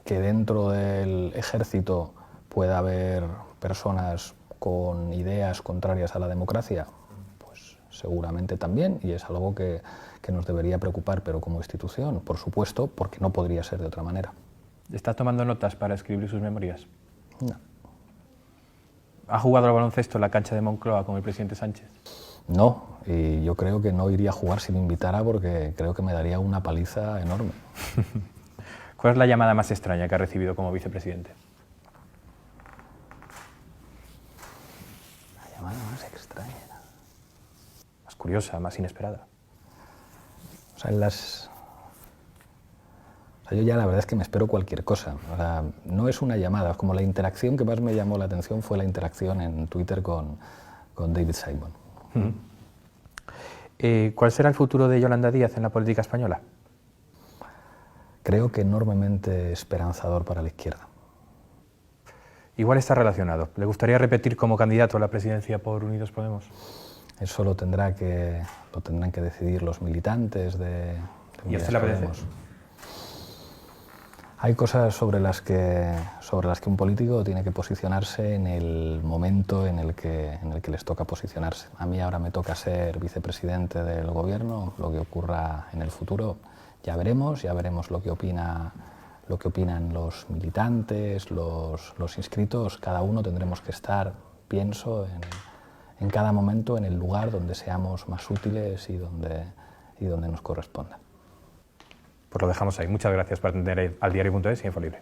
S2: Que dentro del ejército pueda haber personas con ideas contrarias a la democracia, pues seguramente también, y es algo que nos debería preocupar, pero como institución, por supuesto, porque no podría ser de otra manera.
S3: ¿Está tomando notas para escribir sus memorias?
S2: No.
S3: ¿Ha jugado al baloncesto en la cancha de Moncloa con el presidente Sánchez?
S2: No, y yo creo que no iría a jugar si me invitara, porque creo que me daría una paliza enorme.
S3: ¿Cuál es la llamada más extraña que ha recibido como vicepresidente?
S2: La llamada más extraña.
S3: Más curiosa, más inesperada.
S2: O sea, yo ya la verdad es que me espero cualquier cosa. O sea, no es una llamada, como la interacción que más me llamó la atención fue la interacción en Twitter con David Simon.
S3: ¿Cuál será el futuro de Yolanda Díaz en la política española?
S2: Creo que enormemente esperanzador para la izquierda.
S3: Igual está relacionado. ¿Le gustaría repetir como candidato a la presidencia por Unidos Podemos?
S2: Eso lo tendrán que decidir los militantes de
S3: ¿Y a usted le apetece?
S2: Hay cosas sobre las que un político tiene que posicionarse en el momento en el que les toca posicionarse. A mí ahora me toca ser vicepresidente del Gobierno. Lo que ocurra en el futuro ya veremos lo que opinan los militantes, los inscritos. Cada uno tendremos que estar, pienso, en cada momento en el lugar donde seamos más útiles y donde nos corresponda.
S3: Pues lo dejamos ahí. Muchas gracias por atender al Diario.es y Infolibre.